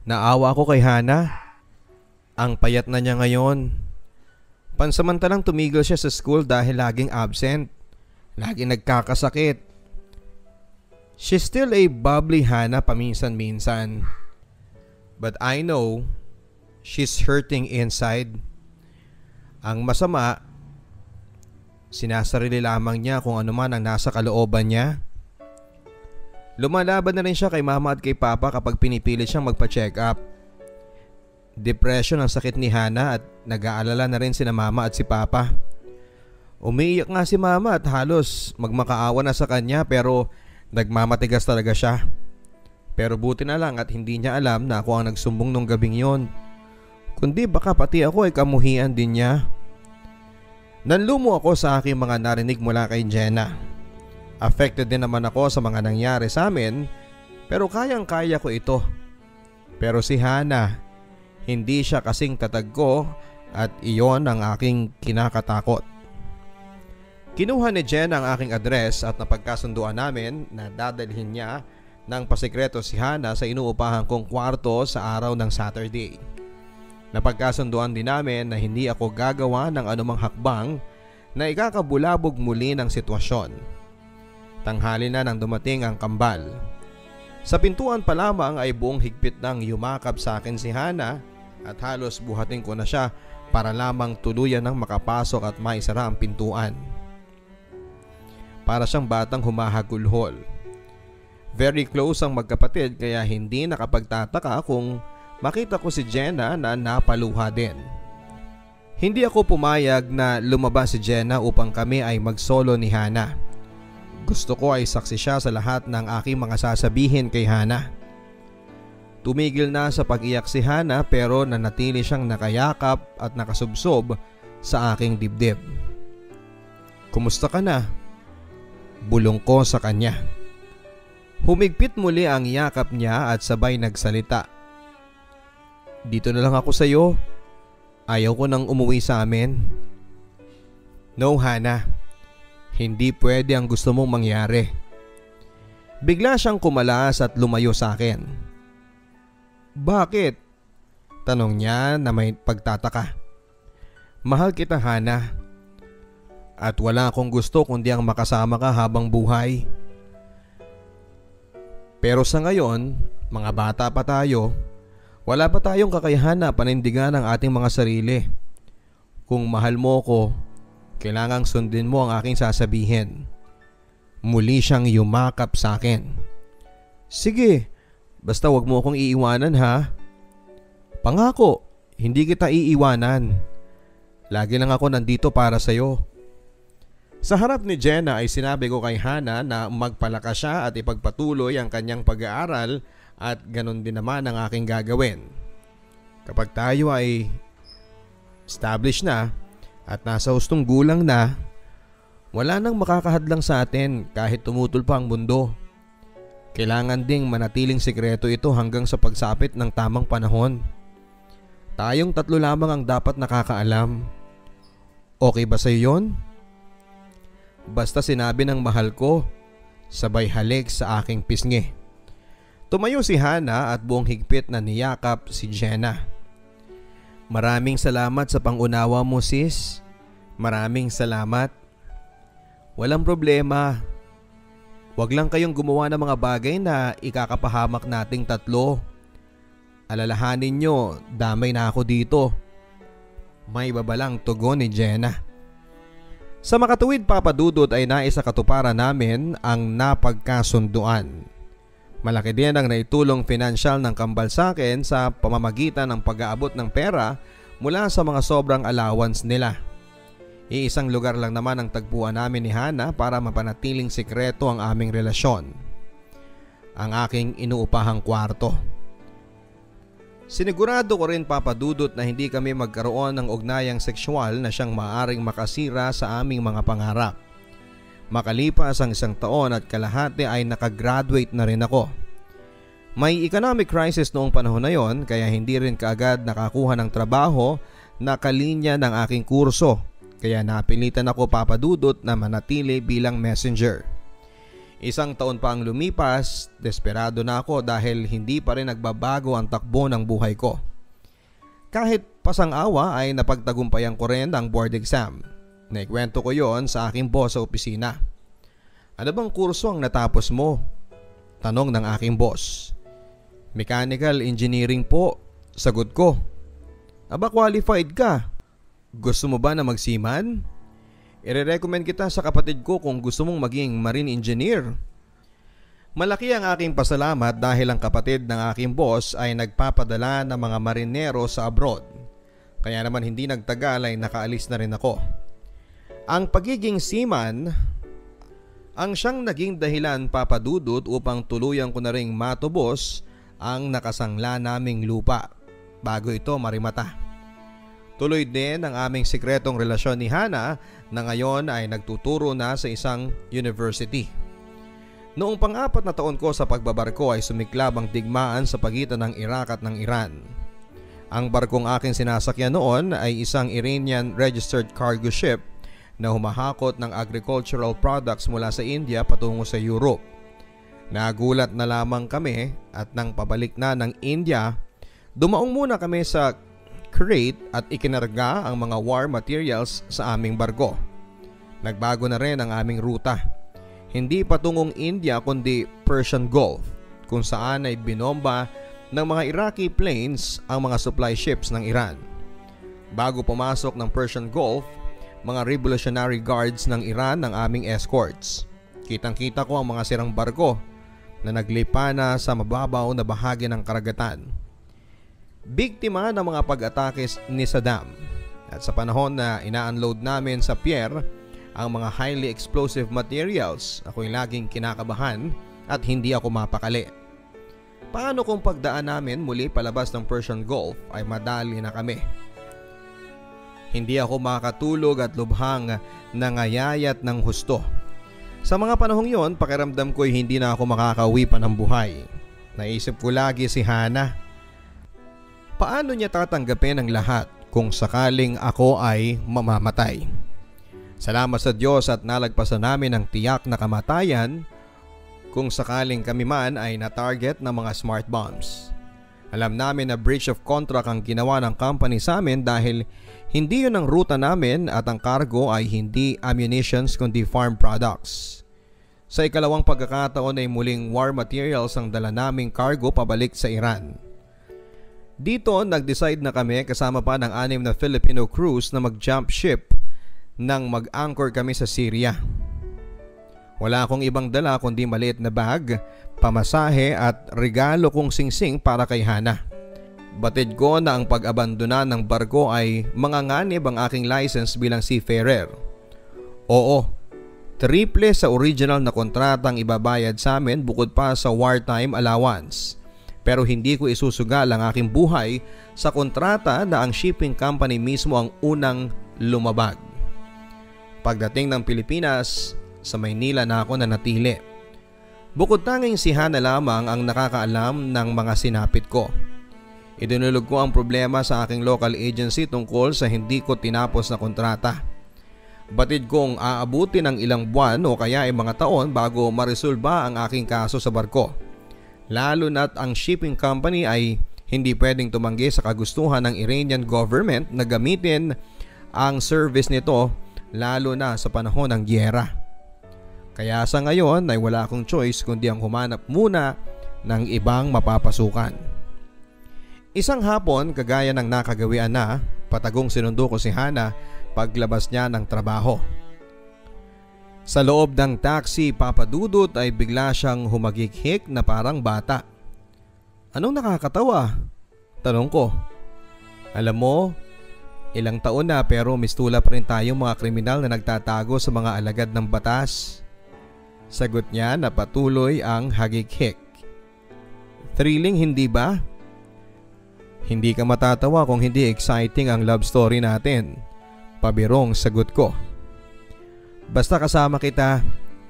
naawa ko kay Hana. Ang payat na niya ngayon. Pansamantalang tumigil siya sa school dahil laging absent. Laging nagkakasakit. She's still a bubbly Hana paminsan-minsan. But I know she's hurting inside. Ang masama, sinasarili lamang niya kung ano man ang nasa kalooban niya. Lumalaban na rin siya kay mama at kay papa kapag pinipilit siyang magpa-check up. Depression ang sakit ni Hana at nag-aalala na rin sina mama at si papa. Umiiyak nga si mama at halos magmakaawa na sa kanya pero nagmamatigas talaga siya. Pero buti na lang at hindi niya alam na ako ang nagsumbong nung gabing yon. Kundi baka pati ako ay kamuhian din niya. Nanlumo ako sa aking mga narinig mula kay Jenna. Affected din naman ako sa mga nangyari sa amin pero kayang-kaya ko ito. Pero si Hana, hindi siya kasing tatag ko at iyon ang aking kinakatakot. Kinuha ni Jen ang aking address at napagkasunduan namin na dadalhin niya ng pasikreto si Hana sa inuupahan kong kwarto sa araw ng Saturday. Napagkasunduan din namin na hindi ako gagawa ng anumang hakbang na ikakabulabog muli ng sitwasyon. Tanghali na nang dumating ang kambal. Sa pintuan pa lamang ay buong higpit nang yumakap sa akin si Hana at halos buhatin ko na siya para lamang tuluyan ng makapasok at maisara ang pintuan. Para siyang batang humahagulhol. Very close ang magkapatid kaya hindi nakapagtataka kung makita ko si Jenna na napaluha din. Hindi ako pumayag na lumabas si Jenna upang kami ay magsolo ni Hana. Gusto ko ay saksi siya sa lahat ng aking mga sasabihin kay Hana. Tumigil na sa pag-iyak si Hana pero nanatili siyang nakayakap at nakasubsob sa aking dibdib. Kumusta ka na? Bulong ko sa kanya. Humigpit muli ang yakap niya at sabay nagsalita. Dito na lang ako sa iyo. Ayaw ko nang umuwi sa amin. No, Hana. Hindi pwede ang gusto mong mangyari. Bigla siyang kumalas at lumayo sa akin. Bakit? Tanong niya na may pagtataka. Mahal kita, Hana. At wala akong gusto kundi ang makasama ka habang buhay. Pero sa ngayon, mga bata pa tayo, wala pa tayong kakayahan na panindigan ang ating mga sarili. Kung mahal mo ko, kailangang sundin mo ang aking sasabihin. Muli siyang yumakap sa akin. Sige, basta wag mo akong iiwanan ha. Pangako, hindi kita iiwanan. Lagi lang ako nandito para sa'yo. Sa harap ni Jenna ay sinabi ko kay Hana na magpalakas siya at ipagpatuloy ang kanyang pag-aaral at ganun din naman ang aking gagawin. Kapag tayo ay established na at nasa hustong gulang na, wala nang makakahadlang sa atin kahit tumutol pa ang mundo. Kailangan ding manatiling sikreto ito hanggang sa pagsapit ng tamang panahon. Tayong tatlo lamang ang dapat nakakaalam. Okay ba sa'yo yun? Basta sinabi ng mahal ko, sabay halik sa aking pisngi. Tumayo si Hana at buong higpit na niyakap si Jenna. Maraming salamat sa pangunawa mo, sis. Maraming salamat. Walang problema. Huwag lang kayong gumawa ng mga bagay na ikakapahamak nating tatlo. Alalahanin nyo, damay na ako dito. May babalang tugon ni Jenna. Sa makatuwid, Papa Dudut, ay naisa katuparan namin ang napagkasunduan. Malaki din ang naitulong pinansyal ng kambal sa akin sa pamamagitan ng pag-aabot ng pera mula sa mga sobrang allowance nila. Iisang lugar lang naman ang tagpuan namin ni Hana para mapanatiling sikreto ang aming relasyon. Ang aking inuupahang kwarto. Sinigurado ko rin, Papa Dudut, na hindi kami magkaroon ng ugnayang sexual na siyang maaring makasira sa aming mga pangarap. Makalipas ang 1 taon at kalahati ay nakagraduate na rin ako. May economic crisis noong panahon na yon kaya hindi rin kaagad nakakuha ng trabaho na kalinya ng aking kurso. Kaya napilitan ako papadudot na manatili bilang messenger. 1 taon pa ang lumipas, desperado na ako dahil hindi pa rin nagbabago ang takbo ng buhay ko. Kahit pasang-awa ay napagtagumpayan ko rin ang board exam. Naikwento ko yon sa aking boss sa opisina. Ano bang kurso ang natapos mo? Tanong ng aking boss. Mechanical engineering po, sagot ko. Aba, qualified ka. Gusto mo ba na magseaman? Ire-recommend kita sa kapatid ko kung gusto mong maging marine engineer. Malaki ang aking pasalamat dahil ang kapatid ng aking boss ay nagpapadala ng mga marinero sa abroad. Kaya naman hindi nagtagal ay nakaalis na rin ako. Ang pagiging seaman ang siyang naging dahilan papadudot upang tuluyan ko na ring matubos ang nakasangla naming lupa bago ito marimata. Tuloy din ang aming sikretong relasyon ni Hana na ngayon ay nagtuturo na sa isang university. Noong 4 na taon ko sa pagbabarko ay sumiklab ang digmaan sa pagitan ng Iraq at ng Iran. Ang barkong aking sinasakyan noon ay isang Iranian registered cargo ship na humahakot ng agricultural products mula sa India patungo sa Europe. Nagulat na lamang kami at nang pabalik na ng India, dumaong muna kami sa crate at ikinarga ang mga war materials sa aming barko. Nagbago na rin ang aming ruta. Hindi patungong India kundi Persian Gulf, kung saan ay binomba ng mga Iraqi planes ang mga supply ships ng Iran. Bago pumasok ng Persian Gulf, mga Revolutionary Guards ng Iran ang aming escorts. Kitang-kita ko ang mga sirang barko na naglipa na sa mababaw na bahagi ng karagatan. Biktima ng mga pag-atake ni Saddam, at sa panahon na ina-unload namin sa pier ang mga highly explosive materials, ako'y laging kinakabahan at hindi ako mapakali. Paano kung pagdaan namin muli palabas ng Persian Gulf ay madali na kami? Hindi ako makatulog at lubhang nangayayat ng husto. Sa mga panahong yon, pakiramdam ko'y hindi na ako makakauwi pa ng buhay. Naisip ko lagi si Hana. Paano niya tatanggapin ang lahat kung sakaling ako ay mamamatay? Salamat sa Diyos at nalagpasan namin ang tiyak na kamatayan kung sakaling kami man ay na-target ng mga smart bombs. Alam namin na breach of contract ang ginawa ng company sa amin dahil hindi yun ang ruta namin at ang cargo ay hindi ammunitions kundi farm products. Sa ikalawang pagkakataon ay muling war materials ang dala naming cargo pabalik sa Iran. Dito nag-decide na kami kasama pa ng 6 na Filipino crews na mag-jump ship nang mag-anchor kami sa Syria. Wala akong ibang dala kundi maliit na bag, pamasahe at regalo kong singsing para kay Hana. Batid ko na ang pag-abandona ng barko ay manganganib ang aking license bilang seafarer. Oo, triple sa original na kontratang ibabayad sa amin bukod pa sa wartime allowance. Pero hindi ko isusugal ang aking buhay sa kontrata na ang shipping company mismo ang unang lumabag. Pagdating ng Pilipinas, sa Maynila na ako nanatili. Bukod tanging si Hana lamang ang nakakaalam ng mga sinapit ko. Idinulog ko ang problema sa aking local agency tungkol sa hindi ko tinapos na kontrata. Batid kong aabuti ng ilang buwan o kaya ay mga taon bago maresolba ang aking kaso sa barko. Lalo na't ang shipping company ay hindi pwedeng tumanggi sa kagustuhan ng Iranian government na gamitin ang service nito lalo na sa panahon ng giyera. Kaya sa ngayon ay wala akong choice kundi ang humanap muna ng ibang mapapasukan. Isang hapon, kagaya ng nakagawian na, patagong sinundo ko si Hana paglabas niya ng trabaho. Sa loob ng taxi, papadudot ay bigla siyang humagighik na parang bata. Anong nakakatawa? Tanong ko. Alam mo, ilang taon na pero mistula pa rin tayong mga kriminal na nagtatago sa mga alagad ng batas. Sagot niya na patuloy ang hagighik. Thrilling, hindi ba? Hindi ka matatawa kung hindi exciting ang love story natin. Pabirong sagot ko. Basta kasama kita,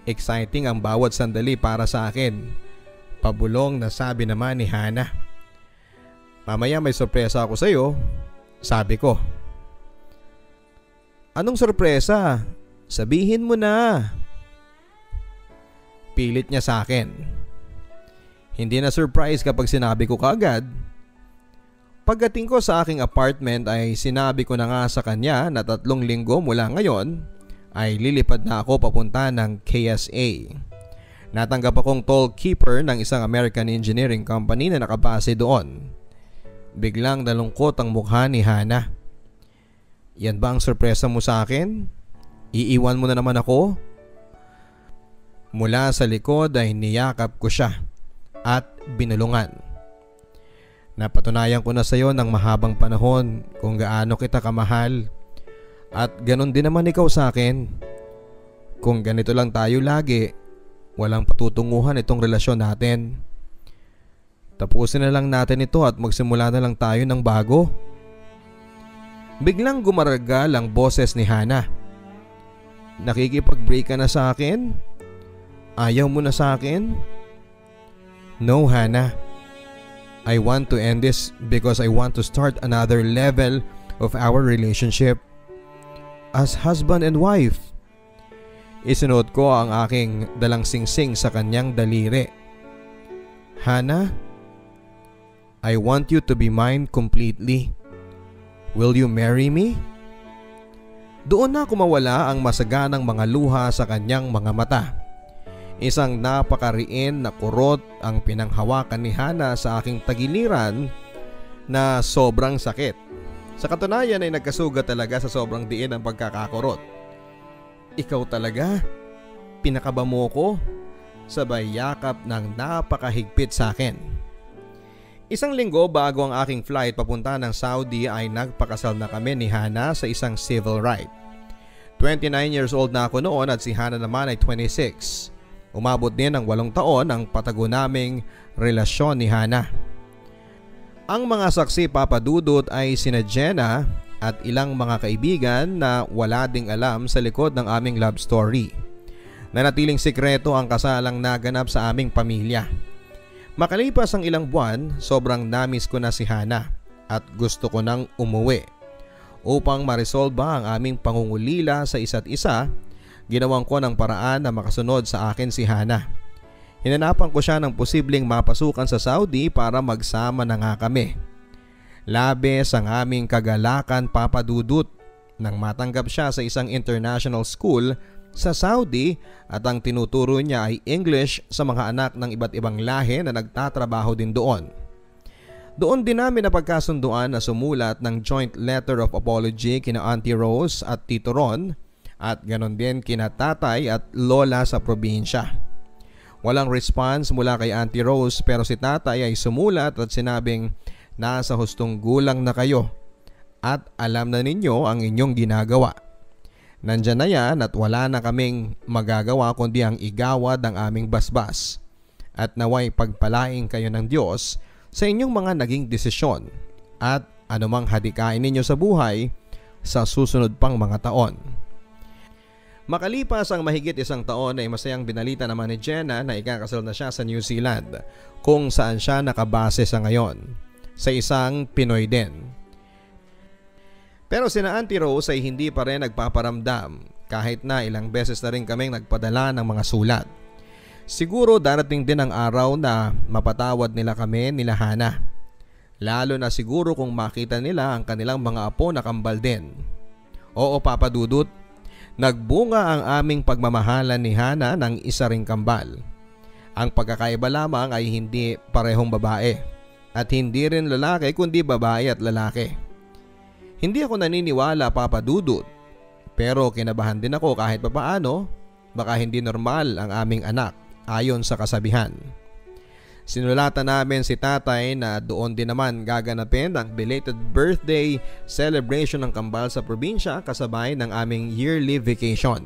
Exciting ang bawat sandali para sa akin. Pabulong na sabi naman ni Hana. Mamaya may sorpresa ako sa iyo, sabi ko. Anong sorpresa? Sabihin mo na. Pilit niya sa akin. Hindi na surprise kapag sinabi ko kaagad. Pagdating ko sa aking apartment ay sinabi ko na nga sa kanya na 3 linggo mula ngayon ay lilipad na ako papunta ng KSA. Natanggap akong tollkeeper ng isang American engineering company na nakabase doon. Biglang nalungkot ang mukha ni Hana. Yan ba ang sorpresa mo sa akin? Iiwan mo na naman ako? Mula sa likod ay niyakap ko siya at binulungan. Napatunayan ko na sa iyo ng mahabang panahon kung gaano kita kamahal. At ganon din naman ikaw sa akin. Kung ganito lang tayo lagi, walang patutunguhan itong relasyon natin. Tapusin na lang natin ito at magsimula na lang tayo ng bago. Biglang gumaragal ang boses ni Hana. Nakikipag-break ka na sa akin? Ayaw mo na sa akin? No, Hana. I want to end this because I want to start another level of our relationship as husband and wife. Isunod ko ang aking dalang singsing sa kanyang daliri. Hana, I want you to be mine completely. Will you marry me? Doon na kumawala ang masaganang mga luha sa kanyang mga mata. Isang napakariin na kurot ang pinanghawakan ni Hana sa aking tagiliran na sobrang sakit. Sa katunayan ay nagkasugat talaga sa sobrang diin ang pagkakakurot. Ikaw talaga? Pinakaba mo ko? Sabay yakap ng napakahigpit sa akin. 1 linggo bago ang aking flight papunta ng Saudi ay nagpakasal na kami ni Hana sa isang civil rite. 29 years old na ako noon at si Hana naman ay 26. Umabot din ng 8 taon ang patago naming relasyon ni Hana. Ang mga saksi papadudot ay sina Jenna at ilang mga kaibigan na wala ding alam sa likod ng aming love story. Nanatiling sikreto ang kasalang naganap sa aming pamilya. Makalipas ang ilang buwan, sobrang namis ko na si Hana at gusto ko nang umuwi. Upang ma-resolve ang aming pangungulila sa isa't isa, ginawan ko ng paraan na makasunod sa akin si Hana. Hinanapan ko siya ng posibleng mapasukan sa Saudi para magsama na nga kami. Labis ang aming kagalakan papadudot nang matanggap siya sa isang international school sa Saudi at ang tinuturo niya ay English sa mga anak ng iba't ibang lahi na nagtatrabaho din doon. Doon din namin napagkasunduan na sumulat ng joint letter of apology kina Auntie Rose at Tito Ron at ganon din kina tatay at lola sa probinsya. Walang response mula kay Auntie Rose pero si tatay ay sumulat at sinabing nasa hustong gulang na kayo at alam na ninyo ang inyong ginagawa. Nandyan na yan at wala na kaming magagawa kundi ang igawad ang aming basbas at naway pagpalaing kayo ng Diyos sa inyong mga naging desisyon at anumang hadikain ninyo sa buhay sa susunod pang mga taon. Makalipas ang mahigit 1 taon ay masayang binalita naman ni Jenna na ikakasal na siya sa New Zealand kung saan siya nakabase sa ngayon, sa isang Pinoy din. Pero sina Auntie Rose ay hindi pa rin nagpaparamdam kahit na ilang beses na rin kaming nagpadala ng mga sulat. Siguro darating din ang araw na mapatawad nila kami nila Hana. Lalo na siguro kung makita nila ang kanilang mga apo na kambal din. Oo, Papa Dudut, nagbunga ang aming pagmamahalan ni Hana ng isa ring kambal. Ang pagkakaiba lamang ay hindi parehong babae at hindi rin lalaki kundi babae at lalaki. Hindi ako naniniwala, Papa Dudut, pero kinabahan din ako kahit papaano baka hindi normal ang aming anak ayon sa kasabihan. Sinulatan namin si tatay na doon din naman gaganapin ang belated birthday celebration ng kambal sa probinsya kasabay ng aming yearly vacation.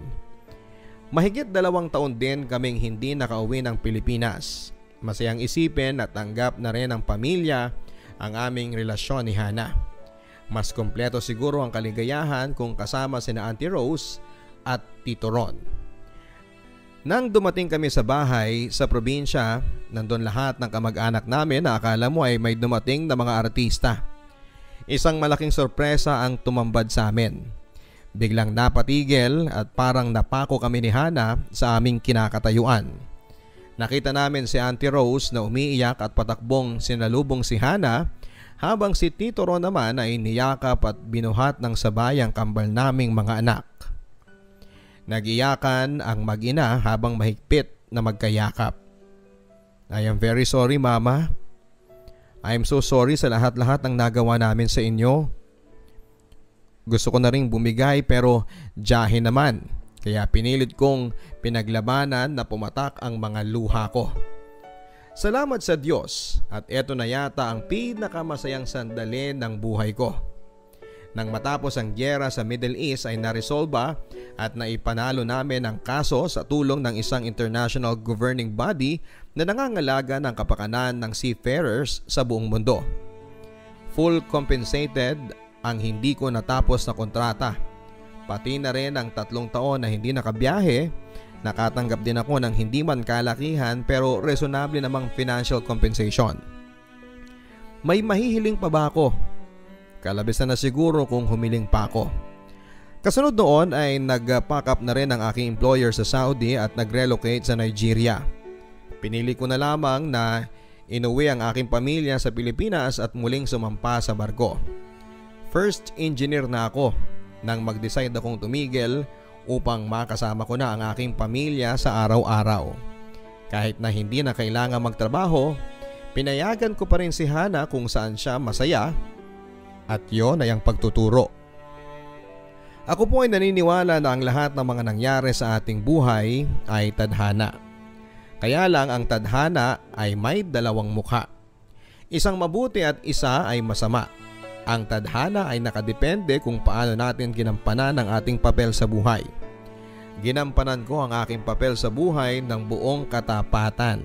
Mahigit 2 taon din kaming hindi nakauwi ng Pilipinas. Masayang isipin na tanggap na rin ng pamilya ang aming relasyon ni Hana. Mas kompleto siguro ang kaligayahan kung kasama sina Auntie Rose at Tito Ron. Nang dumating kami sa bahay sa probinsya, nandun lahat ng kamag-anak namin na akala mo ay may dumating na mga artista. Isang malaking sorpresa ang tumambad sa amin. Biglang napatigil at parang napako kami ni Hana sa aming kinakatayuan. Nakita namin si Auntie Rose na umiiyak at patakbong sinalubong si Hana, habang si Tito Ron naman ay niyakap at binuhat ng sabay ang kambal naming mga anak. Nagiyakan ang mag-ina habang mahigpit na magkayakap. I am very sorry, Mama. I am so sorry sa lahat-lahat ng nagawa namin sa inyo. Gusto ko na ring bumigay pero jahe naman, kaya pinilit kong pinaglabanan na pumatak ang mga luha ko. Salamat sa Diyos at eto na yata ang pinakamasayang sandali ng buhay ko. Nang matapos ang gyera sa Middle East ay naresolba at naipanalo namin ang kaso sa tulong ng isang international governing body na nangangalaga ng kapakanan ng seafarers sa buong mundo. Full compensated ang hindi ko natapos na kontrata. Pati na rin ang 3 taon na hindi nakabiyahe, nakatanggap din ako ng hindi man kalakihan pero reasonable namang financial compensation. May mahihiling pa ba ako? Kalabisan na siguro kung humiling pa ako. Kasunod noon ay nag-pack up na rin ang aking employer sa Saudi at nag-relocate sa Nigeria. Pinili ko na lamang na inuwi ang aking pamilya sa Pilipinas at muling sumampa sa barko. First engineer na ako nang mag-decide akong tumigil upang makasama ko na ang aking pamilya sa araw-araw. Kahit na hindi na kailangan magtrabaho, pinayagan ko pa rin si Hana kung saan siya masaya. At yon ay ang pagtuturo. Ako po ay naniniwala na ang lahat ng mga nangyari sa ating buhay ay tadhana. Kaya lang ang tadhana ay may 2 mukha. Isang mabuti at isa ay masama. Ang tadhana ay nakadepende kung paano natin ginampanan ang ating papel sa buhay. Ginampanan ko ang aking papel sa buhay ng buong katapatan.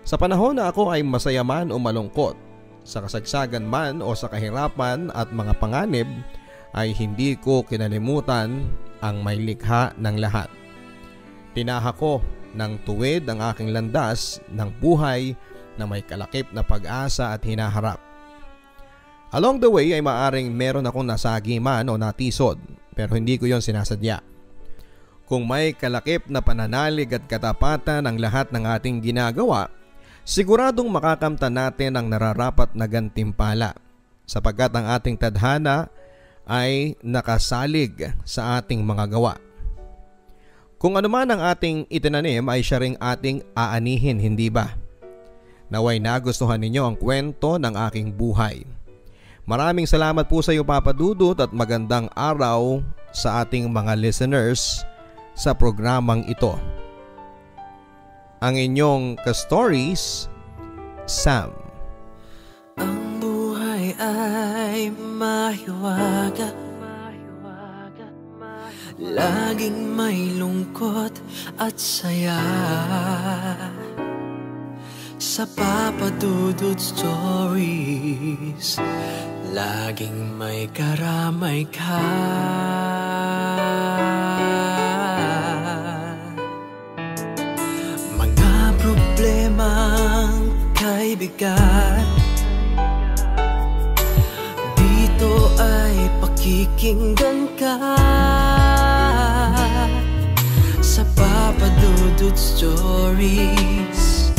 Sa panahon na ako ay masaya man o malungkot, sa kasagsagan man o sa kahirapan at mga panganib, ay hindi ko kinalimutan ang may likha ng lahat. Tinahak ko ng tuwid ang aking landas ng buhay na may kalakip na pag-asa at hinaharap. Along the way ay maaring meron akong nasagi man o natisod, pero hindi ko yon sinasadya. Kung may kalakip na pananalig at katapatan ang lahat ng ating ginagawa, siguradong makakamtan natin ang nararapat na gantimpala, sapagkat ang ating tadhana ay nakasalig sa ating mga gawa. Kung ano man ang ating itinanim ay siya ring ating aanihin, hindi ba? Naway nagustuhan ninyo ang kwento ng aking buhay. Maraming salamat po sa iyo, Papa Dudut, at magandang araw sa ating mga listeners sa programang ito. Ang inyong ka-stories, Sam. Ang buhay ay mahiwaga, laging may lungkot at saya. Sa Papa Dudut Stories, laging may karamay ka. Problemang kaibigan, dito ay pakikinggan ka. Sa Papa Dudut Stories,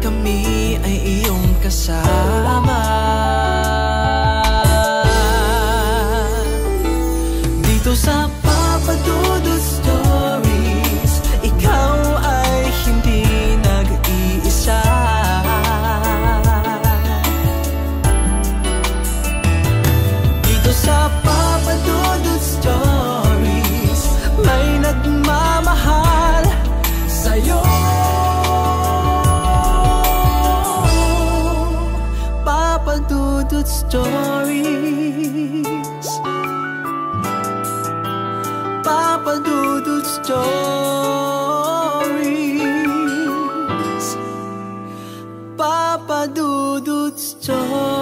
kami ay iyong kasama. Dito sa Papa Dudut Stories, ikaw ay hindi nag-iisa. Dito sa Papa Dudut Stories, may nagmamahal sa'yo. Papa Dudut Stories, Papa Dudut Stories, Papa Dudut Stories.